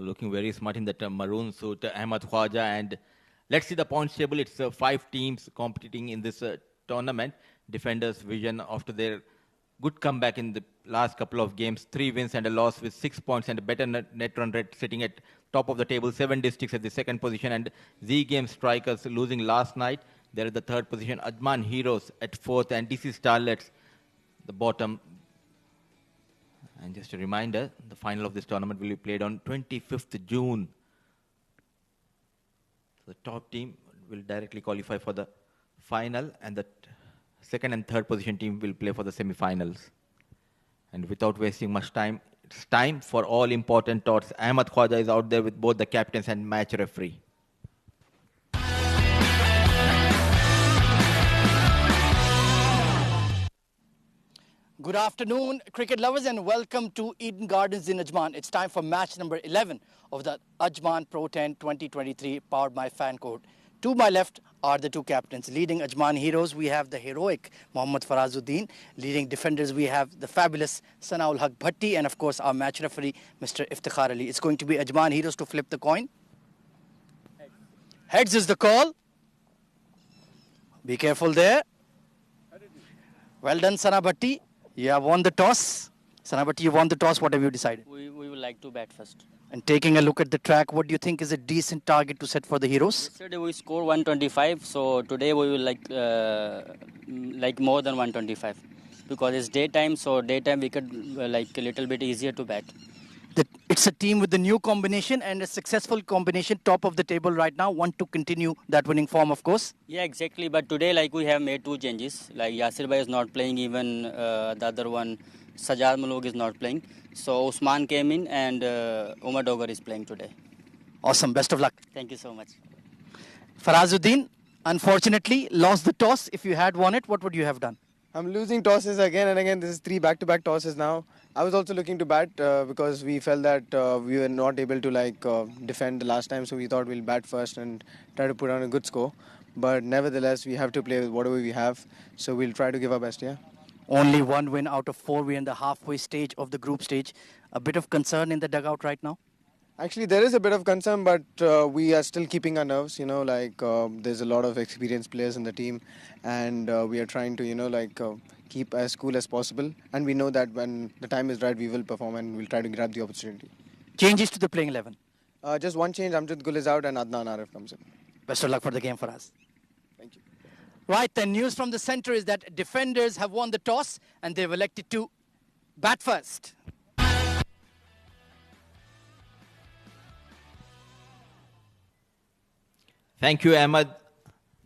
looking very smart in that maroon suit, Ahmad Khwaja. And let's see the points table. It's 5 teams competing in this tournament. Defenders' Vision, after their good comeback in the last couple of games, 3 wins and a loss with 6 points and a better net run rate, sitting at top of the table, 7 districts at the second position. And Z Game Strikers losing last night. They're at the third position. Ajman Heroes at fourth, and DC Starlets the bottom. And just a reminder, the final of this tournament will be played on 25th June. So the top team will directly qualify for the final, and the second and third position team will play for the semi-finals. And without wasting much time, it's time for all important thoughts. Ahmad Khwaja is out there with both the captains and match referee. Good afternoon, cricket lovers, and welcome to Eden Gardens in Ajman. It's time for match number 11 of the Ajman Pro 10 2023 powered by Fan Code. To my left are the 2 captains. Leading Ajman Heroes, we have the heroic Mohammad Farazuddin. Leading defenders, we have the fabulous Sanaul Haq Bhatti, and of course our match referee, Mr. Iftikhar Ali. It's going to be Ajman Heroes to flip the coin. Heads is the call. Be careful there. Well done, Sana Bhatti. You have won the toss. Sana Bhatti, you won the toss. What have you decided? We would like to bat first. And taking a look at the track, what do you think is a decent target to set for the Heroes? Yesterday we scored 125, so today we will like more than 125 because it's daytime. So daytime we could like a little bit easier to bat. It's a team with the new combination and a successful combination, top of the table right now. Want to continue that winning form, of course. Yeah, exactly. But today, like we have made 2 changes. Like Yasir Bhai is not playing. Even the other one, Sajjad Malog, is not playing. So Usman came in, and Umar Dogar is playing today. Awesome. Best of luck. Thank you so much. Farazuddin, unfortunately, lost the toss. If you had won it, what would you have done? I'm losing tosses again and again. This is 3 back-to-back tosses now. I was also looking to bat because we felt that we were not able to defend the last time, so we thought we'll bat first and try to put on a good score. But nevertheless, we have to play with whatever we have, so we'll try to give our best, yeah. Only 1 win out of 4. We're in the halfway stage of the group stage. A bit of concern in the dugout right now? Actually, there is a bit of concern, but we are still keeping our nerves, there's a lot of experienced players in the team, and we are trying to, keep as cool as possible. And we know that when the time is right, we will perform and we'll try to grab the opportunity. Changes to the playing 11? Just one change. Amjad Gul is out and Adnan Arif comes in. Best of luck for the game for us. Thank you. Right, then news from the center is that defenders have won the toss and they've elected to bat first. Thank you, Ahmad.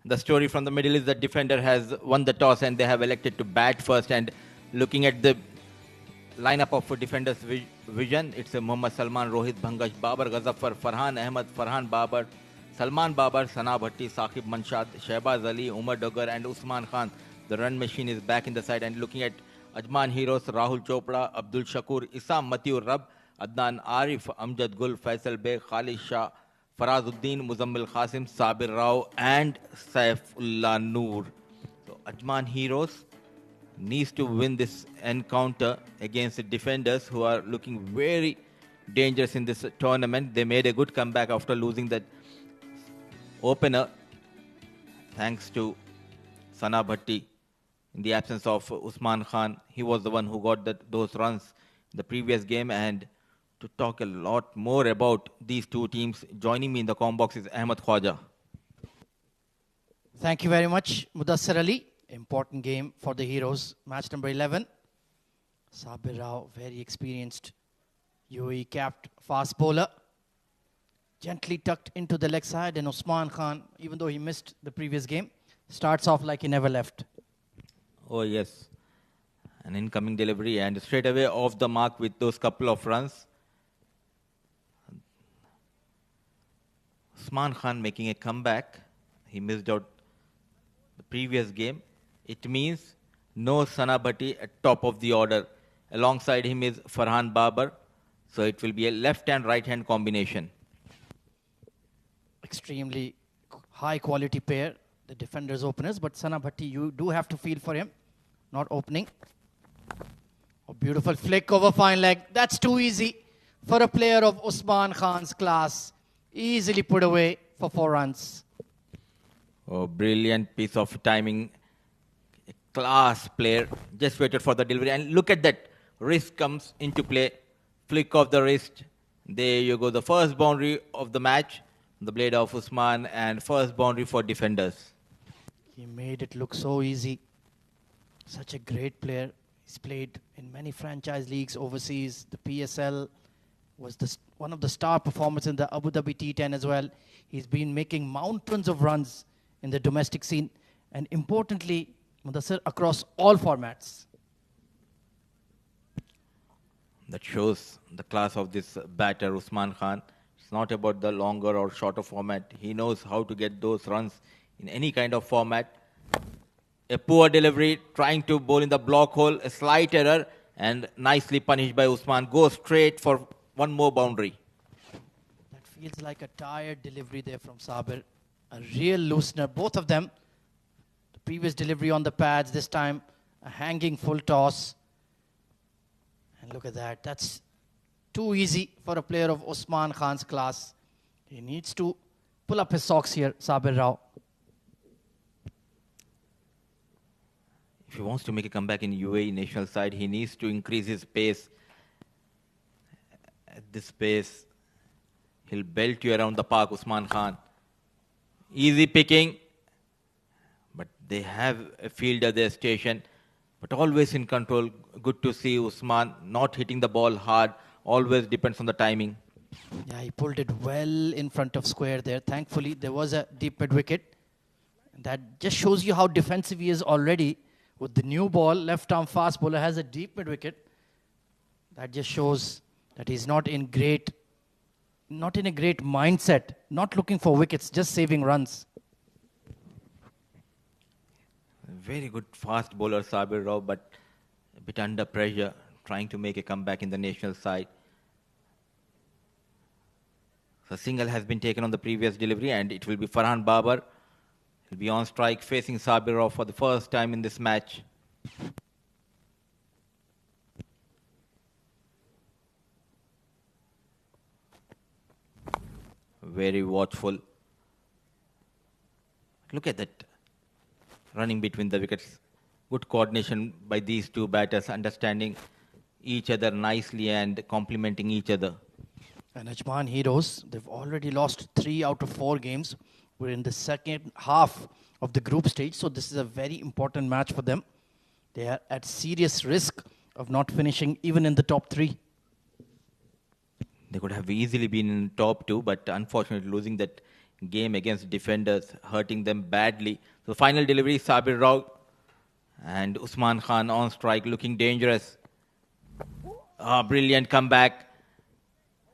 The story from the middle is that defender has won the toss and they have elected to bat first. And looking at the lineup of defenders' vision, it's Muhammad Salman, Rohit Bhangash, Babar Ghazaffar, Farhan Ahmad, Farhan Babar, Salman Babar, Sana Bhatti, Saqib Manshad, Shehbaz Ali, Umar Dogar and Usman Khan. The run machine is back in the side. And looking at Ajman Heroes, Rahul Chopra, Abdul Shakur, Isam Matiur Rab, Adnan Arif, Amjad Gul, Faisal Beg, Khalid Shah, Farazuddin, Muzammil Qasim, Sabir Rao and Saifullah Noor. So Ajman Heroes needs to win this encounter against the defenders who are looking very dangerous in this tournament. They made a good comeback after losing that opener thanks to Sana Bhatti. In the absence of Usman Khan, he was the one who got those runs in the previous game. And to talk a lot more about these 2 teams, joining me in the comm box is Ahmad Khwaja. Thank you very much, Mudassir Ali. Important game for the Heroes. Match number 11. Sabir Rao, very experienced UAE capped fast bowler. Gently tucked into the leg side, and Usman Khan, even though he missed the previous game, starts off like he never left. Oh yes, an incoming delivery and straight away off the mark with those couple of runs. Usman Khan making a comeback. He missed out the previous game. It means no Sana Bhatti at top of the order. Alongside him is Farhan Babar. So it will be a left and right hand combination. Extremely high quality pair, the defenders openers, but Sana Bhatti, you do have to feel for him. Not opening. A beautiful flick over fine leg. That's too easy. for a player of Usman Khan's class. Easily put away for 4 runs. Oh, brilliant piece of timing. A class player just waited for the delivery. And look at that. Wrist comes into play. Flick of the wrist. There you go. The first boundary of the match. The blade of Usman and first boundary for defenders. He made it look so easy. Such a great player. He's played in many franchise leagues overseas. The PSL was one of the star performers in the Abu Dhabi T10 as well. He's been making mountains of runs in the domestic scene, and importantly, across all formats. That shows the class of this batter, Usman Khan. It's not about the longer or shorter format. He knows how to get those runs in any kind of format. A poor delivery, trying to bowl in the block hole, a slight error, and nicely punished by Usman. Goes straight for one more boundary. That feels like a tired delivery there from Sabir. A real loosener, both of them. The previous delivery on the pads, this time a hanging full toss. And look at that. That's too easy for a player of Usman Khan's class. He needs to pull up his socks here, Sabir Rao. If he wants to make a comeback in UAE national side, he needs to increase his pace. At this pace, he'll belt you around the park, Usman Khan. Easy picking, but they have a fielder at their station, but always in control. Good to see Usman not hitting the ball hard, always depends on the timing. Yeah, he pulled it well in front of square there. Thankfully, there was a deep mid-wicket. That just shows you how defensive he is already. With the new ball, left-arm fast bowler has a deep mid-wicket. That just shows that he's not in a great mindset, not looking for wickets, just saving runs. Very good fast bowler, Sabir Rao, but a bit under pressure, trying to make a comeback in the national side. So single has been taken on the previous delivery, and it will be Farhan Babar. He'll be on strike facing Sabir Rao for the first time in this match. Very watchful. Look at that. Running between the wickets. Good coordination by these two batters, understanding each other nicely and complementing each other. And Ajman Heroes, they've already lost 3 out of 4 games. We're in the second half of the group stage, so this is a very important match for them. They are at serious risk of not finishing even in the top 3. They could have easily been in top 2, but unfortunately losing that game against defenders, hurting them badly. So final delivery, Sabir Rao and Usman Khan on strike, looking dangerous. Brilliant comeback.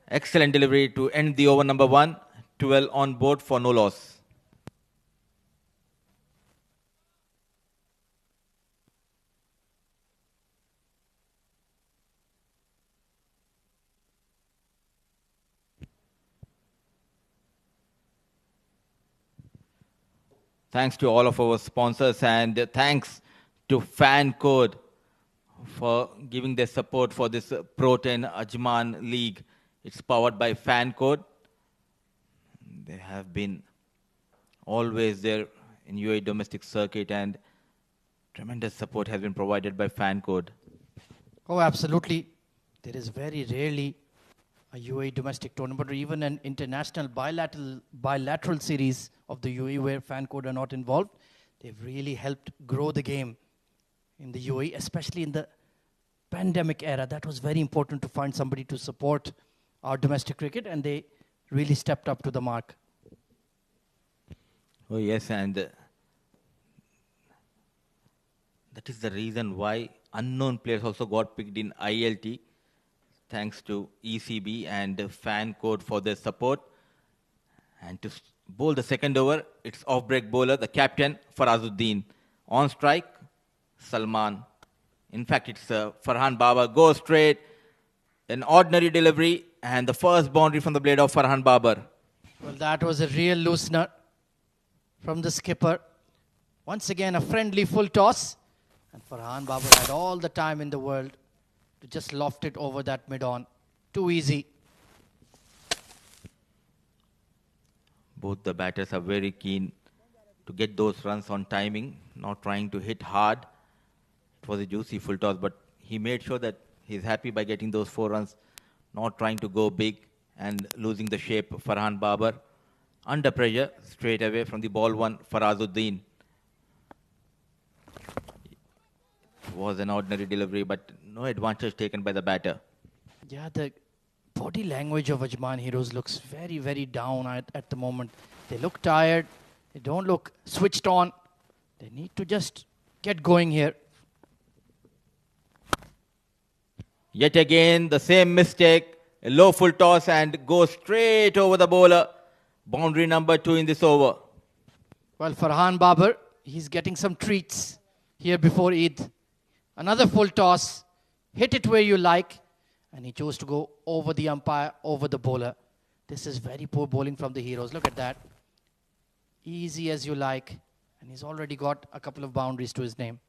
Excellent delivery to end the over number 1. 12 on board for no loss. Thanks to all of our sponsors, and thanks to Fan Code for giving their support for this Pro 10 Ajman League. It's powered by Fan Code. They have been always there in UAE domestic circuit, and tremendous support has been provided by Fan Code. Oh, absolutely. There is very rarely a UAE domestic tournament or even an international bilateral series of the UAE where Fan Code are not involved. They've really helped grow the game in the UAE, especially in the pandemic era. That was very important to find somebody to support our domestic cricket, and they really stepped up to the mark. Oh, yes, and that is the reason why unknown players also got picked in ILT. Thanks to ECB and Fan Code for their support. And to bowl the second over, it's off-break bowler, the captain, Farazuddin. On strike, Salman. In fact, it's Farhan Babar. Goes straight, an ordinary delivery, and the first boundary from the blade of Farhan Babar. Well, that was a real loosener from the skipper. Once again, a friendly full toss. And Farhan Babar had all the time in the world to just loft it over that mid-on. Too easy. Both the batters are very keen to get those runs on timing, not trying to hit hard. It was a juicy full toss, but he made sure that he's happy by getting those 4 runs, not trying to go big and losing the shape. Farhan Babar, under pressure, straight away from the ball one, Farazuddin. It was an ordinary delivery, but no advantage taken by the batter. Yeah, the body language of Ajman Heroes looks very, very down at the moment. They look tired. They don't look switched on. They need to just get going here. Yet again, the same mistake. A low full toss and go straight over the bowler. Boundary number 2 in this over. Well, Farhan Babar, he's getting some treats here before Eid. Another full toss. Hit it where you like. And he chose to go over the umpire, over the bowler. This is very poor bowling from the Heroes. Look at that. Easy as you like. And he's already got a couple of boundaries to his name.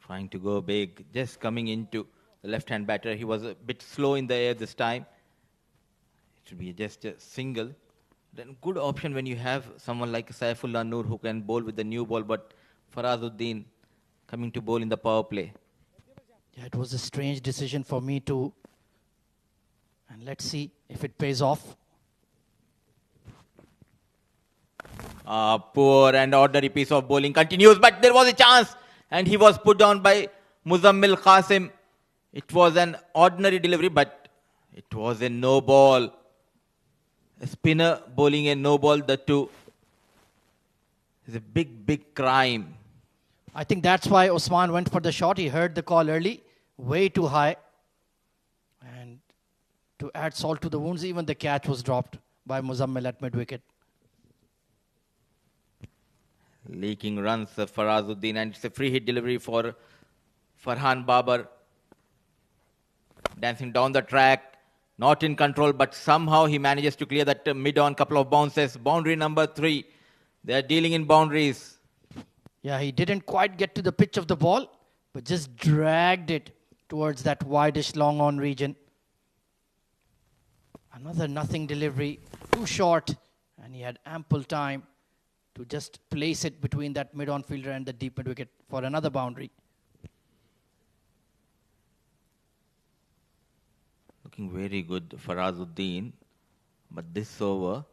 Trying to go big, just coming into the left-hand batter. He was a bit slow in the air this time. It should be just a single. Then good option when you have someone like Saifullah Noor who can bowl with the new ball, but Farazuddin coming to bowl in the power play. Yeah, it was a strange decision for me too. And let's see if it pays off. Poor and ordinary piece of bowling continues, but there was a chance. And he was put down by Muzammil Qasim. It was an ordinary delivery, but it was a no ball. A spinner bowling a no ball, the two. It's a big, big crime. I think that's why Osman went for the shot. He heard the call early, way too high. And to add salt to the wounds, even the catch was dropped by Muzammil at mid-wicket. Leaking runs, Farazuddin, and it's a free hit delivery for Farhan Babar. Dancing down the track, not in control, but somehow he manages to clear that mid-on, couple of bounces. Boundary number 3. They are dealing in boundaries. Yeah, he didn't quite get to the pitch of the ball, but just dragged it towards that wideish long-on region. Another nothing delivery, too short, and he had ample time to just place it between that mid-on fielder and the deep mid-wicket for another boundary. Looking very good, Farazuddin. But this over,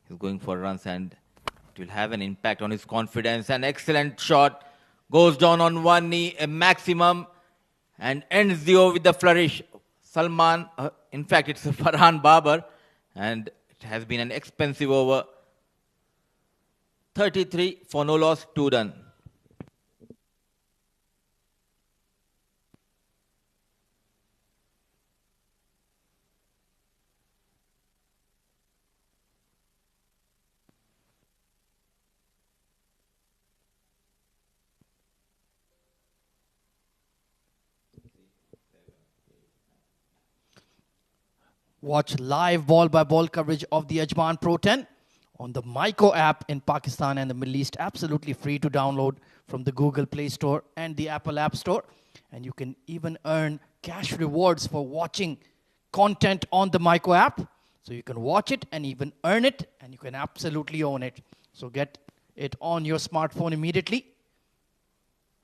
he's going for runs and it will have an impact on his confidence. An excellent shot. Goes down on one knee, a maximum, and ends the over with the flourish. Salman, in fact, it's Farhan Babar, and it has been an expensive over. 33 for no loss, 2 done. Watch live ball-by-ball coverage of the Ajman Pro 10 on the Myco app in Pakistan and the Middle East. Absolutely free to download from the Google Play Store and the Apple App Store. And you can even earn cash rewards for watching content on the Myco app. So you can watch it and even earn it, and you can absolutely own it. So get it on your smartphone immediately.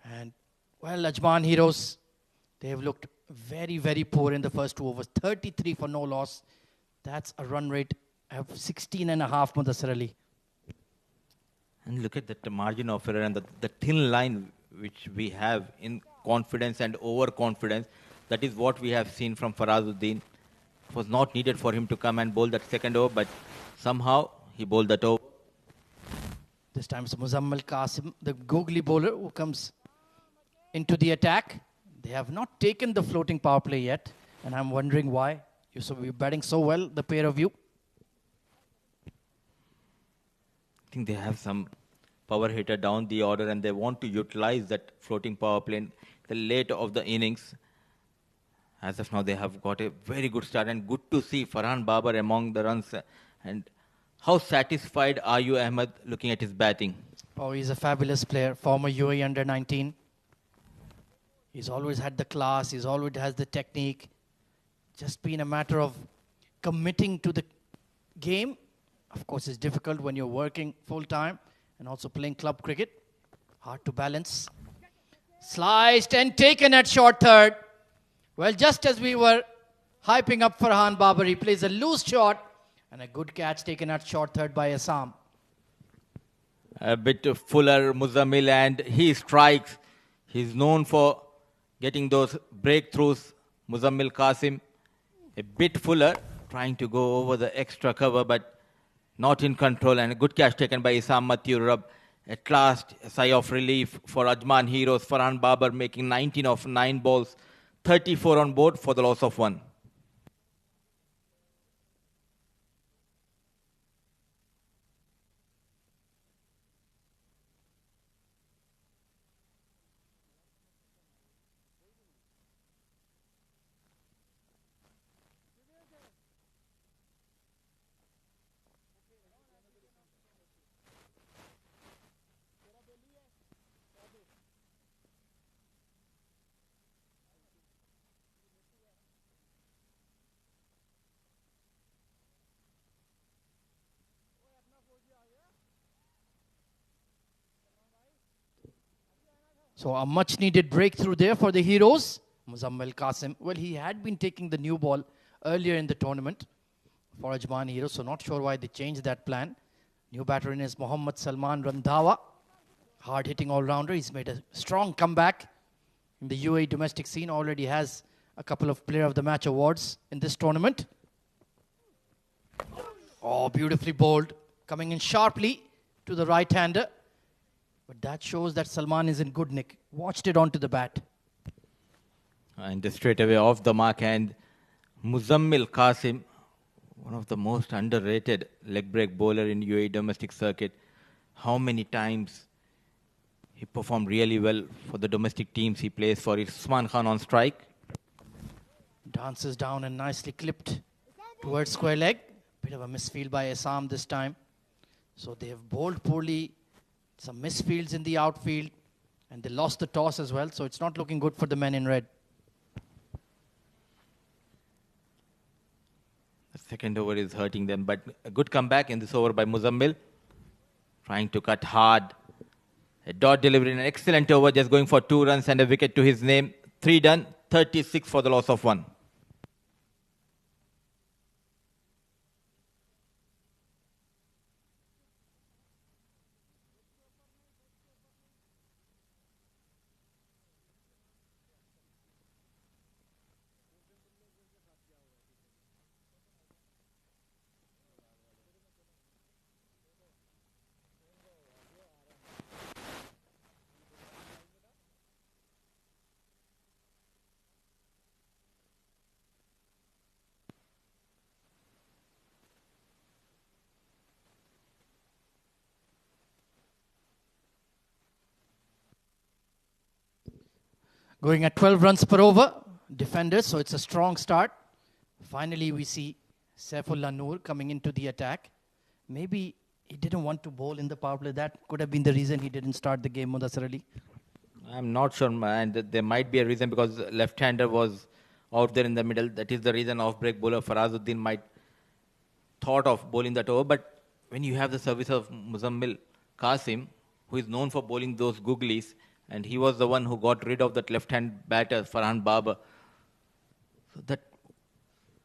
And, well, Ajman Heroes, they have looked very, very poor in the first 2 overs. 33 for no loss. That's a run rate of 16.5, Mudassir Ali. And look at that margin of error and the thin line which we have in confidence and overconfidence. That is what we have seen from Farazuddin. It was not needed for him to come and bowl that second over, but somehow he bowled that over. This time it's Muzammil Qasim, the googly bowler, who comes into the attack. They have not taken the floating power play yet, and I'm wondering why. You're batting so well, the pair of you. I think they have some power hitter down the order and they want to utilize that floating power play in the late of the innings. As of now, they have got a very good start and good to see Farhan Babar among the runs. And how satisfied are you, Ahmed, looking at his batting? Oh, he's a fabulous player, former UAE under-19. He's always had the class, he's always has the technique. Just been a matter of committing to the game. Of course, it's difficult when you're working full-time and also playing club cricket. Hard to balance. Sliced and taken at short third. Well, just as we were hyping up Farhan Babar, he plays a loose shot and a good catch taken at short third by Assam. A bit fuller Muzammil, and he strikes. He's known for getting those breakthroughs. Muzammil Qasim, a bit fuller, trying to go over the extra cover, but not in control, and a good catch taken by Isam Mathurab. At last, a sigh of relief for Ajman heroes. Farhan Babar making 19 of 9 balls, 34 on board for the loss of 1. So a much needed breakthrough there for the heroes. Muzammil Qasim, well, he had been taking the new ball earlier in the tournament for Ajman heroes, so not sure why they changed that plan. New batter in is Mohammad Salman Randhawa. Hard-hitting all-rounder. He's made a strong comeback in the UAE domestic scene. Already has a couple of Player of the Match awards in this tournament. Oh, beautifully bowled. Coming in sharply to the right-hander. But that shows that Salman is in good nick. Watched it onto the bat. And straight away off the mark, and Muzammil Qasim, one of the most underrated leg break bowler in UAE domestic circuit. How many times he performed really well for the domestic teams he plays for. It's Usman Khan on strike. Dances down and nicely clipped towards square leg. Bit of a misfield by Assam this time. So they have bowled poorly. Some misfields in the outfield. And they lost the toss as well. So it's not looking good for the men in red. The second over is hurting them. But a good comeback in this over by Muzammil. Trying to cut hard. A dot delivery, an excellent over, just going for 2 runs and a wicket to his name. 3 done, 36 for the loss of 1. Going at 12 runs per over. Defenders, so it's a strong start. Finally, we see Saifullah Noor coming into the attack. Maybe he didn't want to bowl in the power play. That could have been the reason he didn't start the game, Mudassir Ali. I'm not sure, and there might be a reason because left-hander was out there in the middle. That is the reason off-break bowler Farazuddin might thought of bowling that over. But when you have the service of Muzammil Qasim, who is known for bowling those googlies, and he was the one who got rid of that left-hand batter, Farhan Babar. So that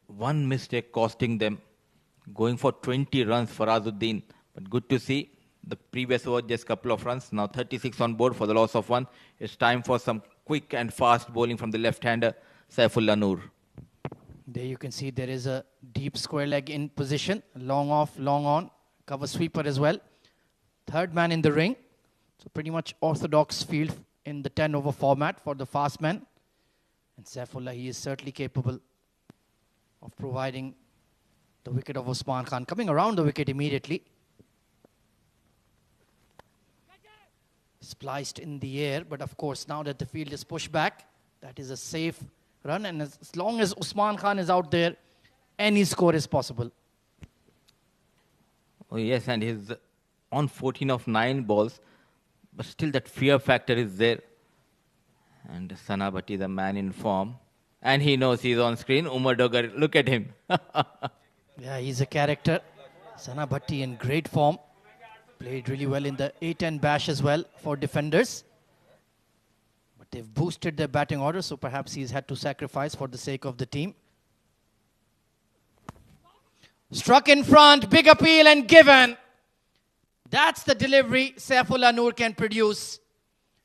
one mistake costing them, going for 20 runs for Farazuddin. But good to see. The previous over, just a couple of runs. Now 36 on board for the loss of 1. It's time for some quick and fast bowling from the left-hander, Saifullah Noor. There you can see there is a deep square leg in position. Long off, long on. Cover sweeper as well. Third man in the ring. So pretty much orthodox field in the 10-over format for the fast man. And Saifullah, he is certainly capable of providing the wicket of Usman Khan. Coming around the wicket immediately. Spliced in the air, but of course now that the field is pushed back, that is a safe run. And as long as Usman Khan is out there, any score is possible. Oh yes, and he's on 14 of 9 balls. But still that fear factor is there. And Sanabati, the man in form. And he knows he's on screen. Umar Dogar, look at him. Yeah, he's a character. Sana Bhatti in great form. Played really well in the A10 bash as well for defenders. But they've boosted their batting order, so perhaps he's had to sacrifice for the sake of the team. Struck in front, big appeal and given. That's the delivery Saifullah Noor can produce.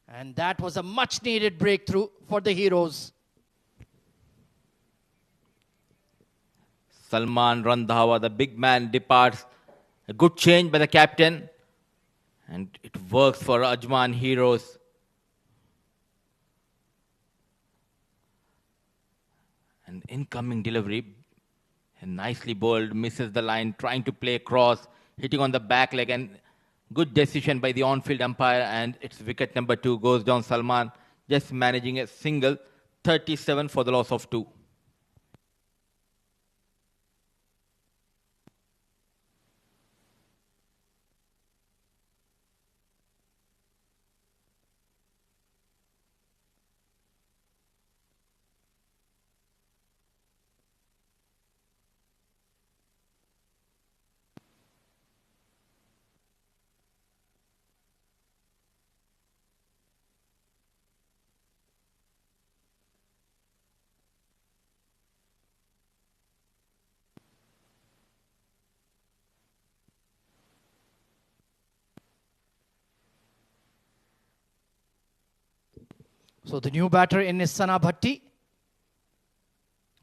And that was a much needed breakthrough for the heroes. Salman Randhawa, the big man, departs. A good change by the captain. And it works for Ajman heroes. An incoming delivery. And nicely bowled, misses the line, trying to play cross, hitting on the back leg, and good decision by the on-field umpire, and it's wicket number 2 goes down. Salman just managing a single, 37 for the loss of 2. So the new batter in is Sana Bhatti.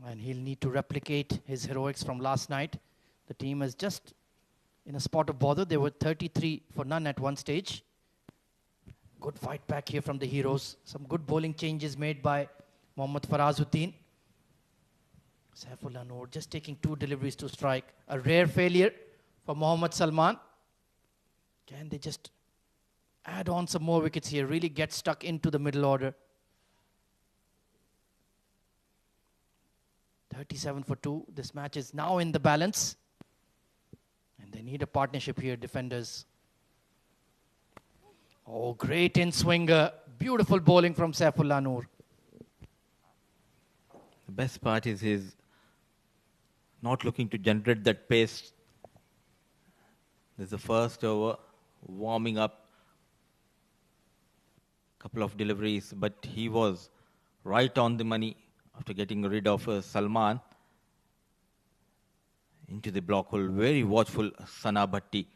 And he'll need to replicate his heroics from last night. The team is just in a spot of bother. They were 33 for none at one stage. Good fight back here from the heroes. Some good bowling changes made by Mohammad Farazuddin. Saifullah Noor just taking 2 deliveries to strike. A rare failure for Mohammad Salman. Can they just add on some more wickets here? Really get stuck into the middle order. 37 for 2. This match is now in the balance. And they need a partnership here, defenders. Oh, great in-swinger. Beautiful bowling from Saifullah Noor. The best part is he's not looking to generate that pace. This is the first over, warming up. Couple of deliveries, but he was right on the money after getting rid of Salman. Into the block hole, very watchful Sana Bhatti.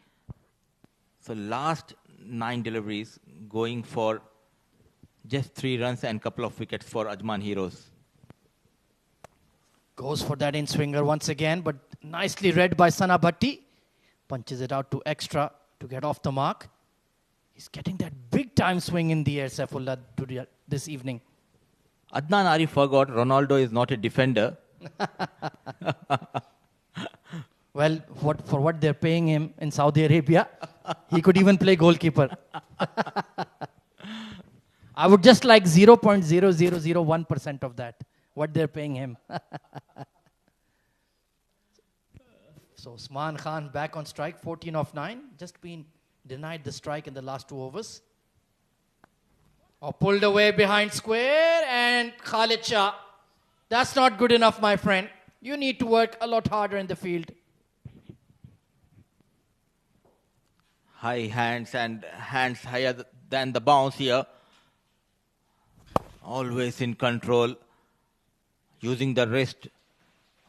So last 9 deliveries going for just 3 runs and couple of wickets for Ajman heroes. Goes for that in-swinger once again, but nicely read by Sana Bhatti. Punches it out to extra to get off the mark. He's getting that big-time swing in the air, Saifullah, this evening. Adnan Ari forgot Ronaldo is not a defender. Well, for what they're paying him in Saudi Arabia, he could even play goalkeeper. I would just like 0.0001% of that, what they're paying him. So Usman Khan back on strike, 14 of 9. Just been denied the strike in the last 2 overs. Oh, pulled away behind square, and Khalid Shah. That's not good enough, my friend. You need to work a lot harder in the field. High hands and hands higher than the bounce here. Always in control. Using the wrist.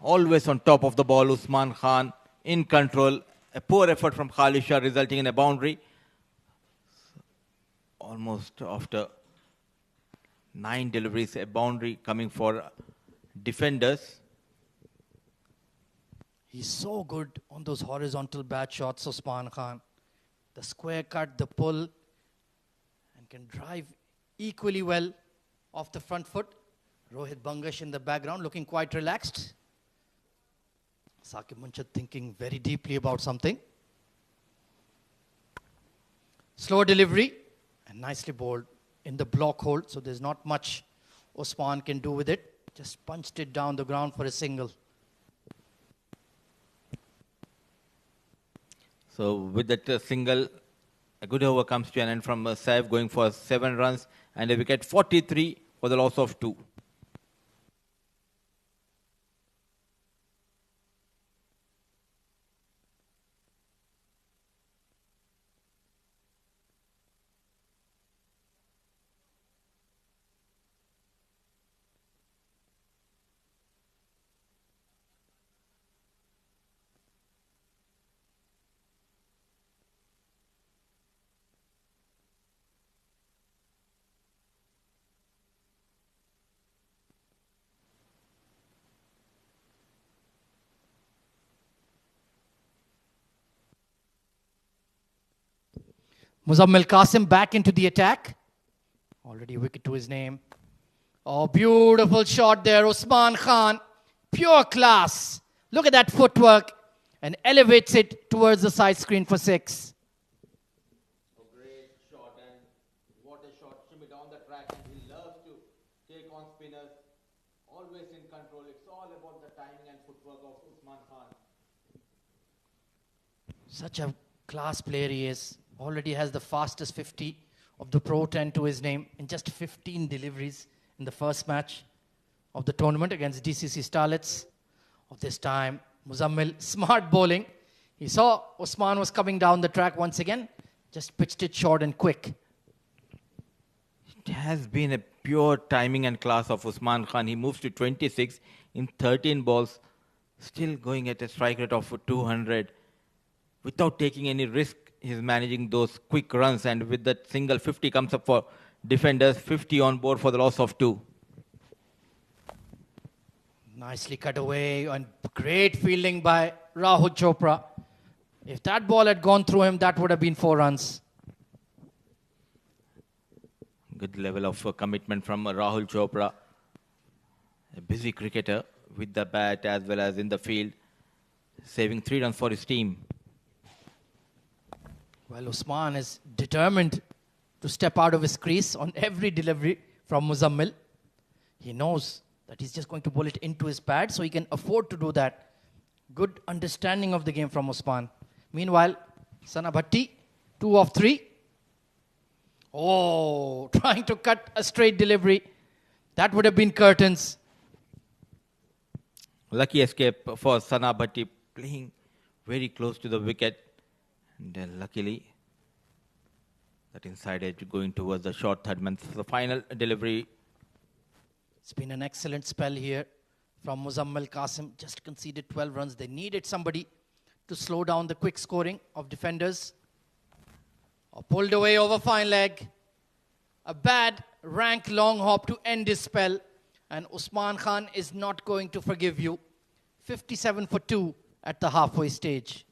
Always on top of the ball. Usman Khan in control. A poor effort from Khalid Shah resulting in a boundary. Almost after 9 deliveries, a boundary coming for defenders. He's so good on those horizontal bat shots, Usman Khan. The square cut, the pull, and can drive equally well off the front foot. Rohit Bangash in the background looking quite relaxed. Saqib Munshid thinking very deeply about something. Slow delivery and nicely bowled in the block hold, so there's not much Usman can do with it. Just punched it down the ground for a single. So with that single, a good over comes to an end from Saif going for 7 runs and a wicket, 43 for the loss of 2. Muzammil Qasim back into the attack. Already a wicket to his name. Oh, beautiful shot there. Usman Khan, pure class. Look at that footwork and elevates it towards the side screen for 6. Great shot, and what a shot. Shimmy down the track, and he loves to take on spinners. Always in control. It's all about the timing and footwork of Usman Khan. Such a class player he is. Already has the fastest 50 of the Pro 10 to his name in just 15 deliveries in the first match of the tournament against DCC Starlets. Of this time, Muzammil, smart bowling. He saw Usman was coming down the track once again. Just pitched it short and quick. It has been a pure timing and class of Usman Khan. He moves to 26 in 13 balls, still going at a strike rate of 200. Without taking any risk, he's managing those quick runs, and with that single 50 comes up for defenders, 50 on board for the loss of 2. Nicely cut away and great fielding by Rahul Chopra. If that ball had gone through him, that would have been 4 runs. Good level of commitment from Rahul Chopra. A busy cricketer with the bat as well as in the field, saving 3 runs for his team. Well, Usman is determined to step out of his crease on every delivery from Muzammil. He knows that he's just going to bowl it into his pad, so he can afford to do that. Good understanding of the game from Usman. Meanwhile, Sana Bhatti, 2 of 3. Oh, trying to cut a straight delivery. That would have been curtains. Lucky escape for Sana Bhatti, playing very close to the wicket. And luckily, that inside edge going towards the short third man. The final delivery. It's been an excellent spell here from Muzammil Qasim. Just conceded 12 runs. They needed somebody to slow down the quick scoring of defenders. Pulled away over fine leg. A bad rank long hop to end his spell. And Usman Khan is not going to forgive you. 57 for 2 at the halfway stage.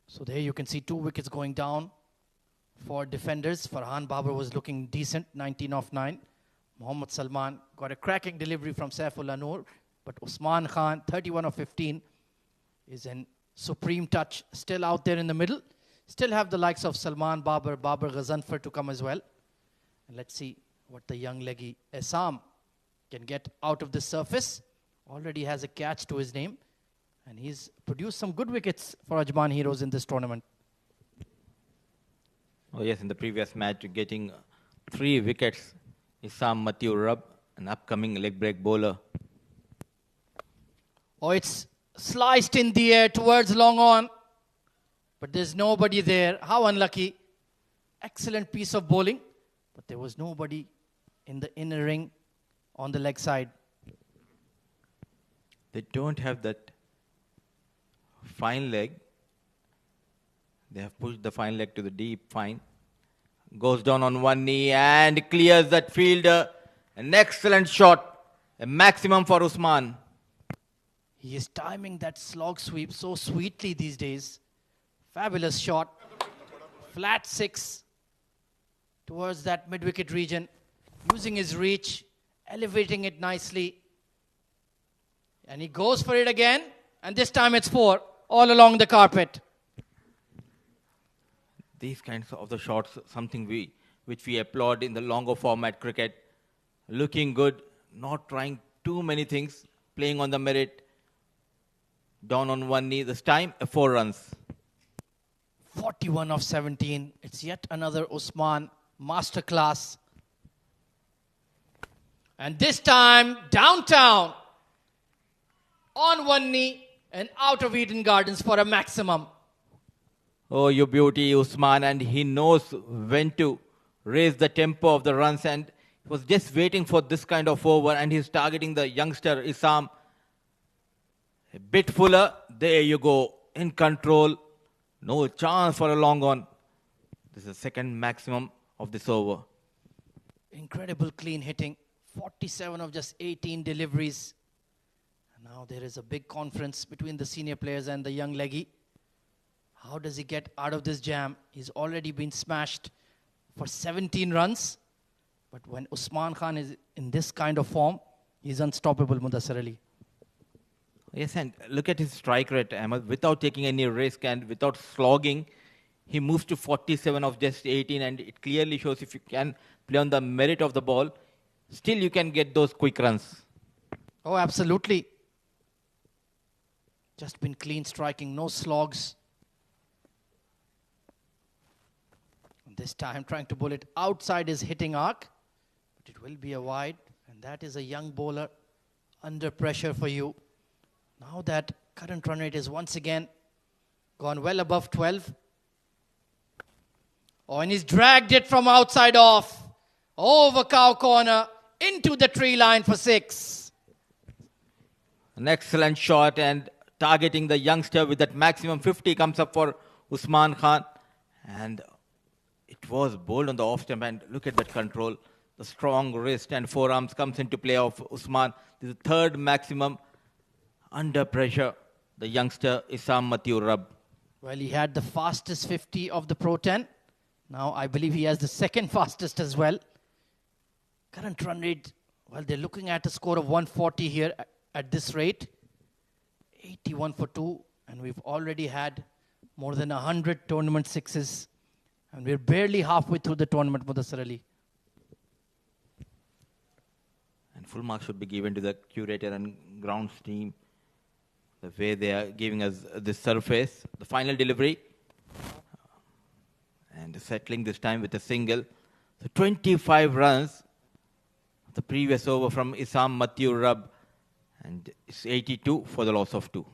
So there you can see 2 wickets going down for defenders. Farhan Babar was looking decent, 19 of 9. Mohammad Salman got a cracking delivery from Saifullah Noor. But Usman Khan, 31 of 15, is in supreme touch. Still out there in the middle. Still have the likes of Salman Babar, Babar Ghazanfar to come as well. And let's see what the young leggy Essam can get out of the surface. Already has a catch to his name. And he's produced some good wickets for Ajman Heroes in this tournament. Oh yes, in the previous match, getting 3 wickets. Issam Matthew Rubb, an upcoming leg break bowler. Oh, it's sliced in the air towards long on. But there's nobody there. How unlucky. Excellent piece of bowling. But there was nobody in the inner ring on the leg side. They don't have that fine leg. They have pushed the fine leg to the deep fine. Goes down on one knee and clears that fielder. An excellent shot. A maximum for Usman. He is timing that slog sweep so sweetly these days. Fabulous shot. Flat 6 towards that mid-wicket region. Using his reach. Elevating it nicely. And he goes for it again. And this time it's 4. All along the carpet. These kinds of the shots, something which we applaud in the longer format cricket. Looking good, not trying too many things, playing on the merit. Down on one knee, this time 4 runs. 41 of 17. It's yet another Usman masterclass. And this time, downtown. On one knee and out of Eden Gardens for a maximum. Oh, you beauty, Usman, and he knows when to raise the tempo of the runs, and Was just waiting for this kind of over, and he's targeting the youngster Isam. A bit fuller. There you go. In control. No chance for a long on. This is the second maximum of this over. Incredible clean hitting. 47 of just 18 deliveries. And now there is a big conference between the senior players and the young leggy. How does he get out of this jam? He's already been smashed for 17 runs. But when Usman Khan is in this kind of form, he's unstoppable, Mudassar Ali. Yes, and look at his strike rate, Ahmed. Without taking any risk and without slogging, he moves to 47 of just 18, and it clearly shows if you can play on the merit of the ball, still you can get those quick runs. Oh, absolutely. Just been clean striking, no slogs. And this time trying to bowl it outside his hitting arc, but it will be a wide, and that is a young bowler under pressure for you. Now that current run rate is once again gone well above 12. Oh, and he's dragged it from outside off, over cow corner, into the tree line for 6. An excellent shot, and targeting the youngster with that maximum 50 comes up for Usman Khan. And it was bowled on the off stump, and look at that control. The strong wrist and forearms comes into play of Usman. This is the third maximum under pressure. The youngster Isam Mathew Rub. Well, he had the fastest 50 of the Pro 10. Now I believe he has the second fastest as well. Current run rate, well, they're looking at a score of 140 here at this rate. 81 for 2, and we've already had more than 100 tournament sixes. And we're barely halfway through the tournament, Mudassar Ali. And full marks should be given to the curator and grounds team. The way they are giving us this surface. The final delivery. And settling this time with a single. So 25 runs. The previous over from Isam Mathew Rub. And it's 82 for the loss of 2.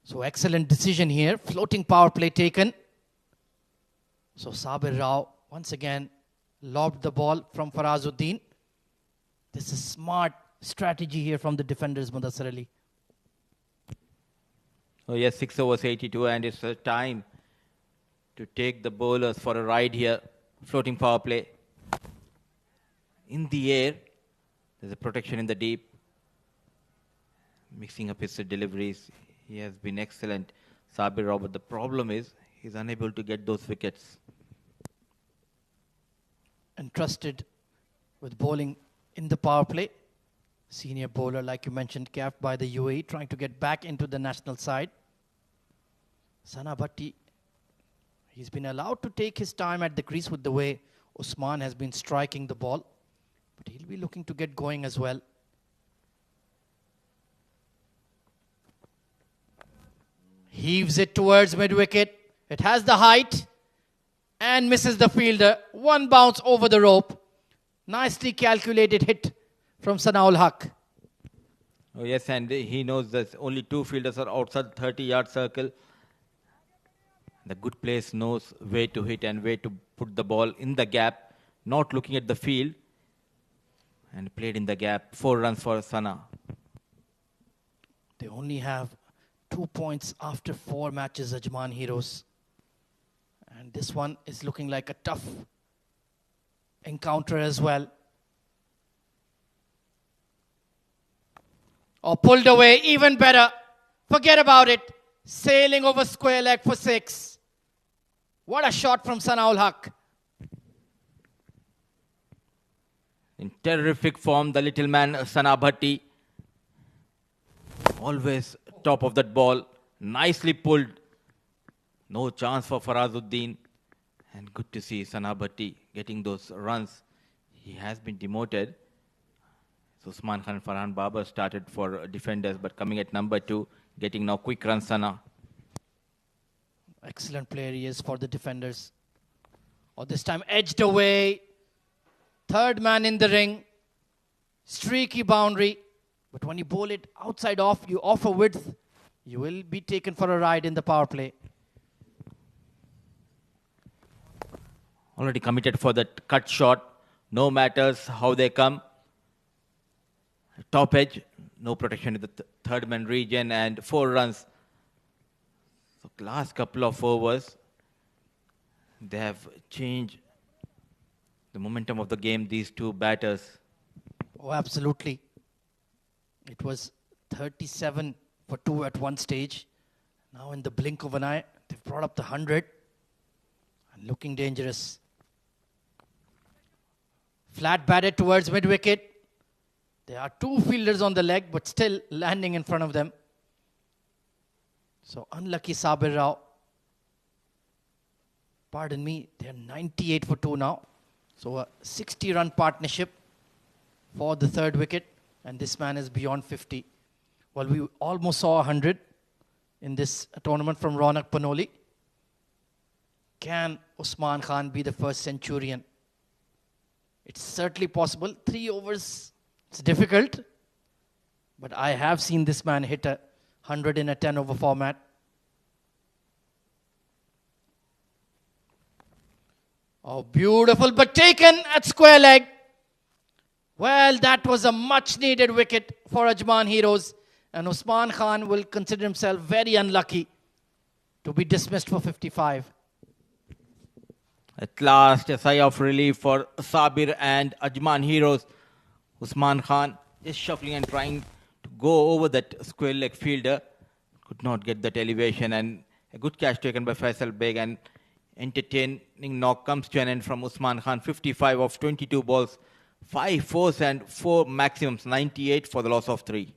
So excellent decision here. Floating power play taken. So Sabir Rao once again lobbed the ball from Farazuddin. This is smart strategy here from the defenders, Mudassar Ali. Oh yes, 6 overs 82, and it's time to take the bowlers for a ride here. Floating power play. In the air, there's a protection in the deep. Mixing up his deliveries. He has been excellent, Sabir Rao, but the problem is he's unable to get those wickets. Entrusted with bowling in the power play. Senior bowler, like you mentioned, capped by the UAE, trying to get back into the national side. Sana Bhatti, he's been allowed to take his time at the crease with the way Usman has been striking the ball. But he'll be looking to get going as well. Heaves it towards mid-wicket. It has the height and misses the fielder. One bounce over the rope. Nicely calculated hit from Sanaul Haq. Oh yes, and he knows that only 2 fielders are outside the 30-yard circle. The good place knows where to hit and where to put the ball in the gap, not looking at the field. And played in the gap. 4 runs for Sana. They only have 2 points after 4 matches, Ajman heroes. And this one is looking like a tough encounter as well. Oh, pulled away, even better. Forget about it. Sailing over square leg for 6. What a shot from Sanaul Haq. In terrific form, the little man Sana Bhatti. Always top of that ball. Nicely pulled. No chance for Farazuddin. And good to see Sanabhatti getting those runs. He has been demoted. So Usman Khan and Farhan Babar started for defenders, but coming at number 2, getting now quick runs, Sana. Excellent player he is for the defenders. Oh, this time edged away. Third man in the ring. Streaky boundary. But when you bowl it outside off, you offer width, you will be taken for a ride in the power play. Already committed for that cut shot. No matters how they come. Top edge, no protection in the third man region, and 4 runs. So last couple of overs, they have changed the momentum of the game, these two batters. Oh, absolutely. It was 37 for 2 at one stage. Now in the blink of an eye, they've brought up the 100 and looking dangerous. Flat batted towards mid-wicket. There are 2 fielders on the leg, but still landing in front of them. So unlucky Sabir Rao. Pardon me, they're 98 for 2 now. So a 60-run partnership for the third wicket. And this man is beyond 50. Well, we almost saw 100 in this tournament from Ronak Panoli. Can Usman Khan be the first centurion? It's certainly possible. 3 overs, it's difficult. But I have seen this man hit a 100 in a 10-over format. Oh, beautiful, but taken at square leg. Well, that was a much-needed wicket for Ajman Heroes. And Usman Khan will consider himself very unlucky to be dismissed for 55. At last, a sigh of relief for Sabir and Ajman Heroes. Usman Khan is shuffling and trying to go over that square leg fielder. Could not get that elevation, and a good catch taken by Faisal Beg, and entertaining knock comes to an end from Usman Khan. 55 of 22 balls. 5 fours and 4 maximums, 98 for the loss of 3.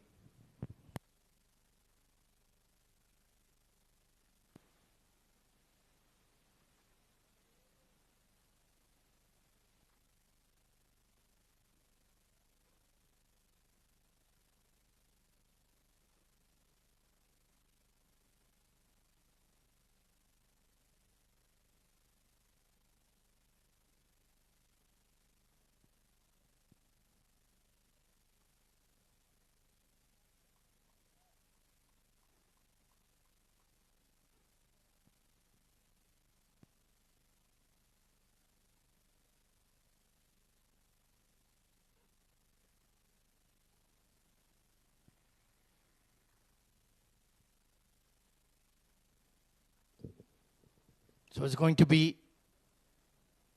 So it's going to be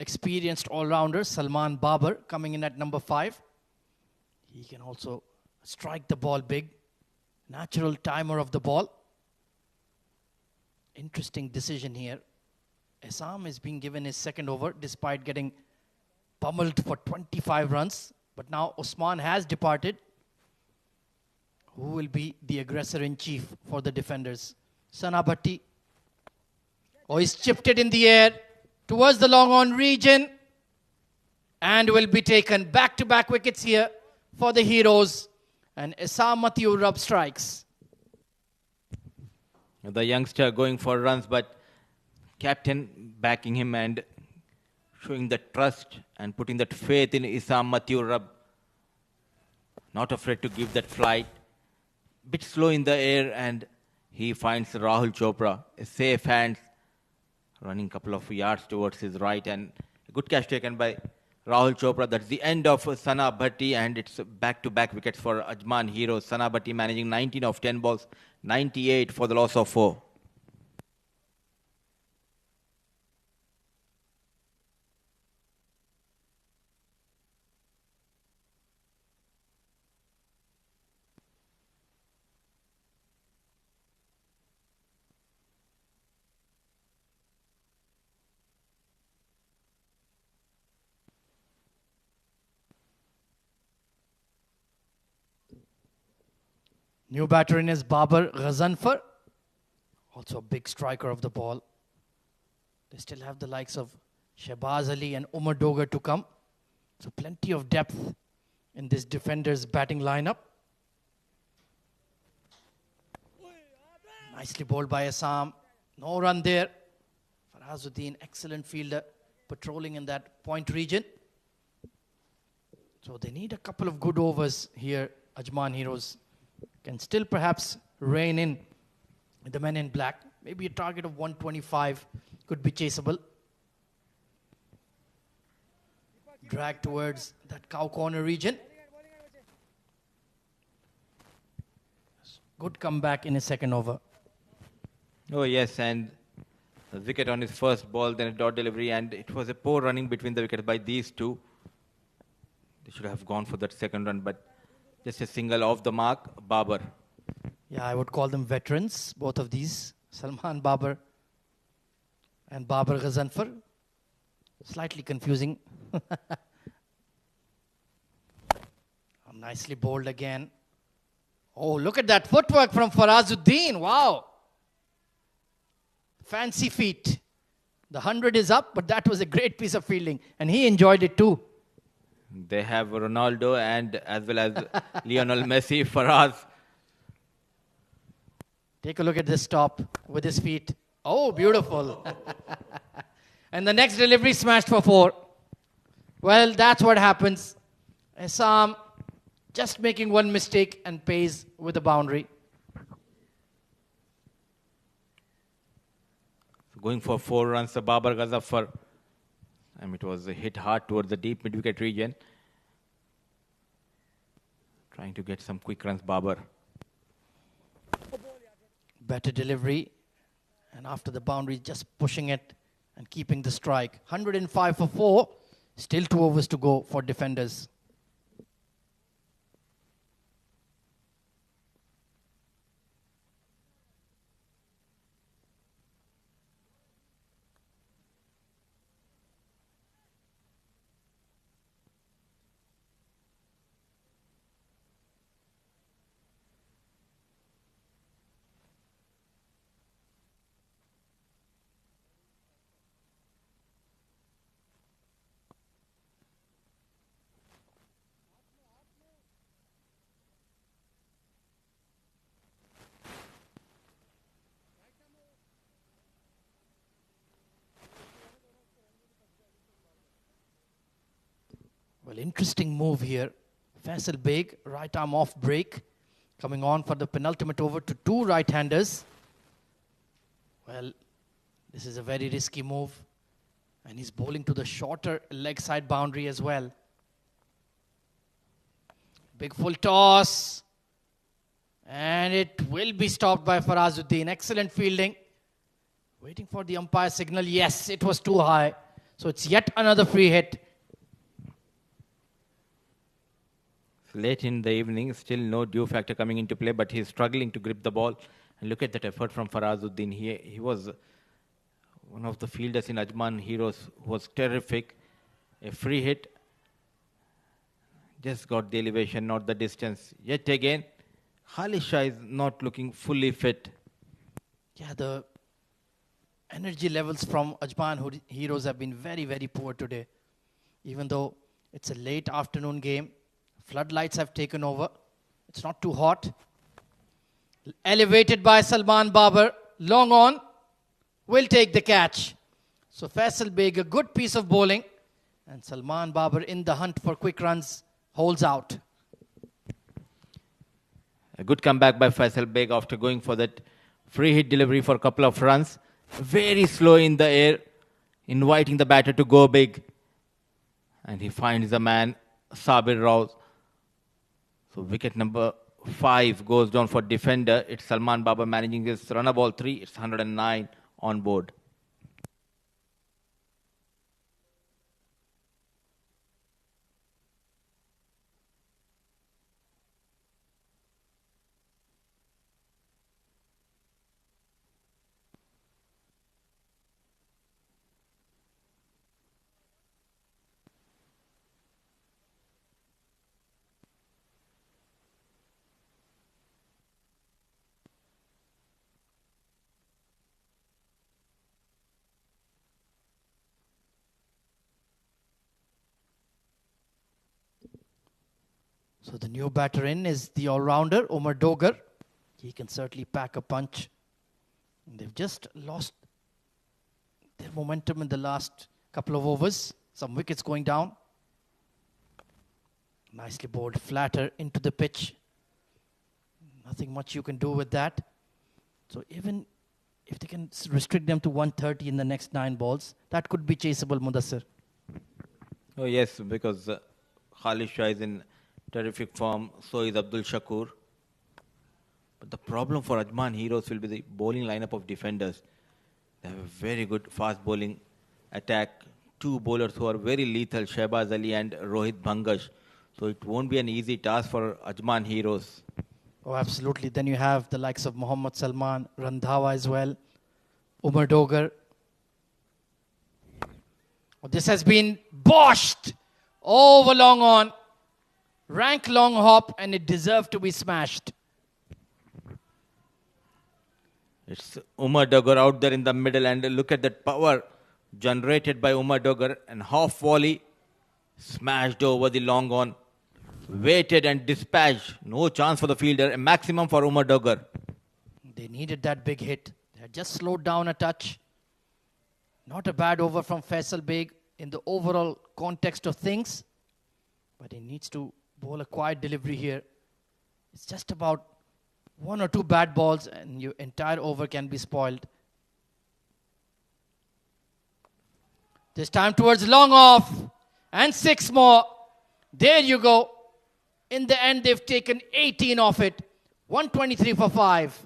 experienced all-rounder Salman Babar coming in at number 5. He can also strike the ball big. Natural timer of the ball. Interesting decision here. Assam is being given his second over despite getting pummeled for 25 runs. But now Usman has departed. Who will be the aggressor-in-chief for the defenders? Sanabhatti. Oh, he's chipped it in the air towards the long-on region and will be taken. Back-to-back wickets here for the Heroes. And Essam Matiur Rab strikes. The youngster going for runs, but captain backing him and showing the trust and putting that faith in Essam Matiur Rab. Not afraid to give that flight. Bit slow in the air, and he finds Rahul Chopra. A safe hands, running a couple of yards towards his right, and a good catch taken by Rahul Chopra. That's the end of Sanabhatti, and it's back-to-back wickets for Ajman Heroes. Sanabhatti managing 19 of 10 balls, 98 for the loss of 4. New batter in is Babar Ghazanfar, also a big striker of the ball. They still have the likes of Shahbaz Ali and Umar Dogar to come. So plenty of depth in this defender's batting lineup. Nicely bowled by Assam. No run there. Farazuddin, excellent fielder, patrolling in that point region. So they need a couple of good overs here. Ajman Heroes can still perhaps rein in the men in black. Maybe a target of 125 could be chaseable. Drag towards that cow corner region. Good comeback in his second over. Oh, yes, and a wicket on his first ball, then a dot delivery, and it was a poor running between the wickets by these two. They should have gone for that second run, but just a single off the mark, Babar. Yeah, I would call them veterans, both of these. Salman Babar and Babar Ghazanfar. Slightly confusing. Nicely bowled again. Oh, look at that footwork from Farazuddin. Wow. Fancy feet. The 100 is up, but that was a great piece of fielding. And he enjoyed it too. They have Ronaldo and as well as Lionel Messi, Faraz. Take a look at this stop with his feet. Oh, beautiful. And the next delivery smashed for 4. Well, that's what happens. Assam just making one mistake and pays with a boundary. Going for 4 runs, the Babar Ghazanfar. It was hit hard towards the deep mid-wicket region. Trying to get some quick runs, Babar. Better delivery. And after the boundary, just pushing it and keeping the strike. 105 for 4. Still 2 overs to go for defenders. Well, interesting move here. Faisal Beg, right arm off break. Coming on for the penultimate over to 2 right-handers. Well, this is a very risky move. And he's bowling to the shorter leg side boundary as well. Big full toss. And it will be stopped by Farazuddin. Excellent fielding. Waiting for the umpire signal. Yes, it was too high. So it's yet another free hit. Late in the evening, still no dew factor coming into play, but he's struggling to grip the ball. And look at that effort from Farazuddin. He was one of the fielders in Ajman Heroes who was terrific. A free hit. Just got the elevation, not the distance. Yet again, Khalid Shah is not looking fully fit. Yeah, the energy levels from Ajman Heroes have been very, very poor today. Even though it's a late afternoon game. Floodlights have taken over. It's not too hot. Elevated by Salman Babar. Long on. Will take the catch. So Faisal Beg, a good piece of bowling. And Salman Babar in the hunt for quick runs. Holds out. A good comeback by Faisal Beg after going for that free hit delivery for a couple of runs. Very slow in the air. Inviting the batter to go big. And he finds the man, Sabir Rao. So wicket number 5 goes down for defender. It's Salman Babar managing his runner ball 3. It's 109 on board. So the new batter in is the all-rounder, Umar Dogar. He can certainly pack a punch. And they've just lost their momentum in the last couple of overs. Some wickets going down. Nicely bowled flatter into the pitch. Nothing much you can do with that. So even if they can restrict them to 130 in the next 9 balls, that could be chaseable, Mudassir. Oh yes, because Khalid Shah is in terrific form, so is Abdul Shakur. But the problem for Ajman Heroes will be the bowling lineup of defenders. They have a very good fast bowling attack. 2 bowlers who are very lethal, Shehbaz Ali and Rohit Bhangash. So it won't be an easy task for Ajman Heroes. Oh, absolutely. Then you have the likes of Mohammad Salman, Randhawa as well, Umar Dogar. Oh, this has been boshed over long on. Rank long hop, and it deserved to be smashed. It's Umar Dogar out there in the middle, and look at that power generated by Umar Dogar, and half volley smashed over the long on. Waited and dispatched. No chance for the fielder. A maximum for Umar Dogar. They needed that big hit. They had just slowed down a touch. Not a bad over from Faisal Beg in the overall context of things. But he needs to bowl a quiet delivery here. It's just about 1 or 2 bad balls and your entire over can be spoiled. This time towards long off. And 6 more. There you go. In the end, they've taken 18 off it. 123 for 5.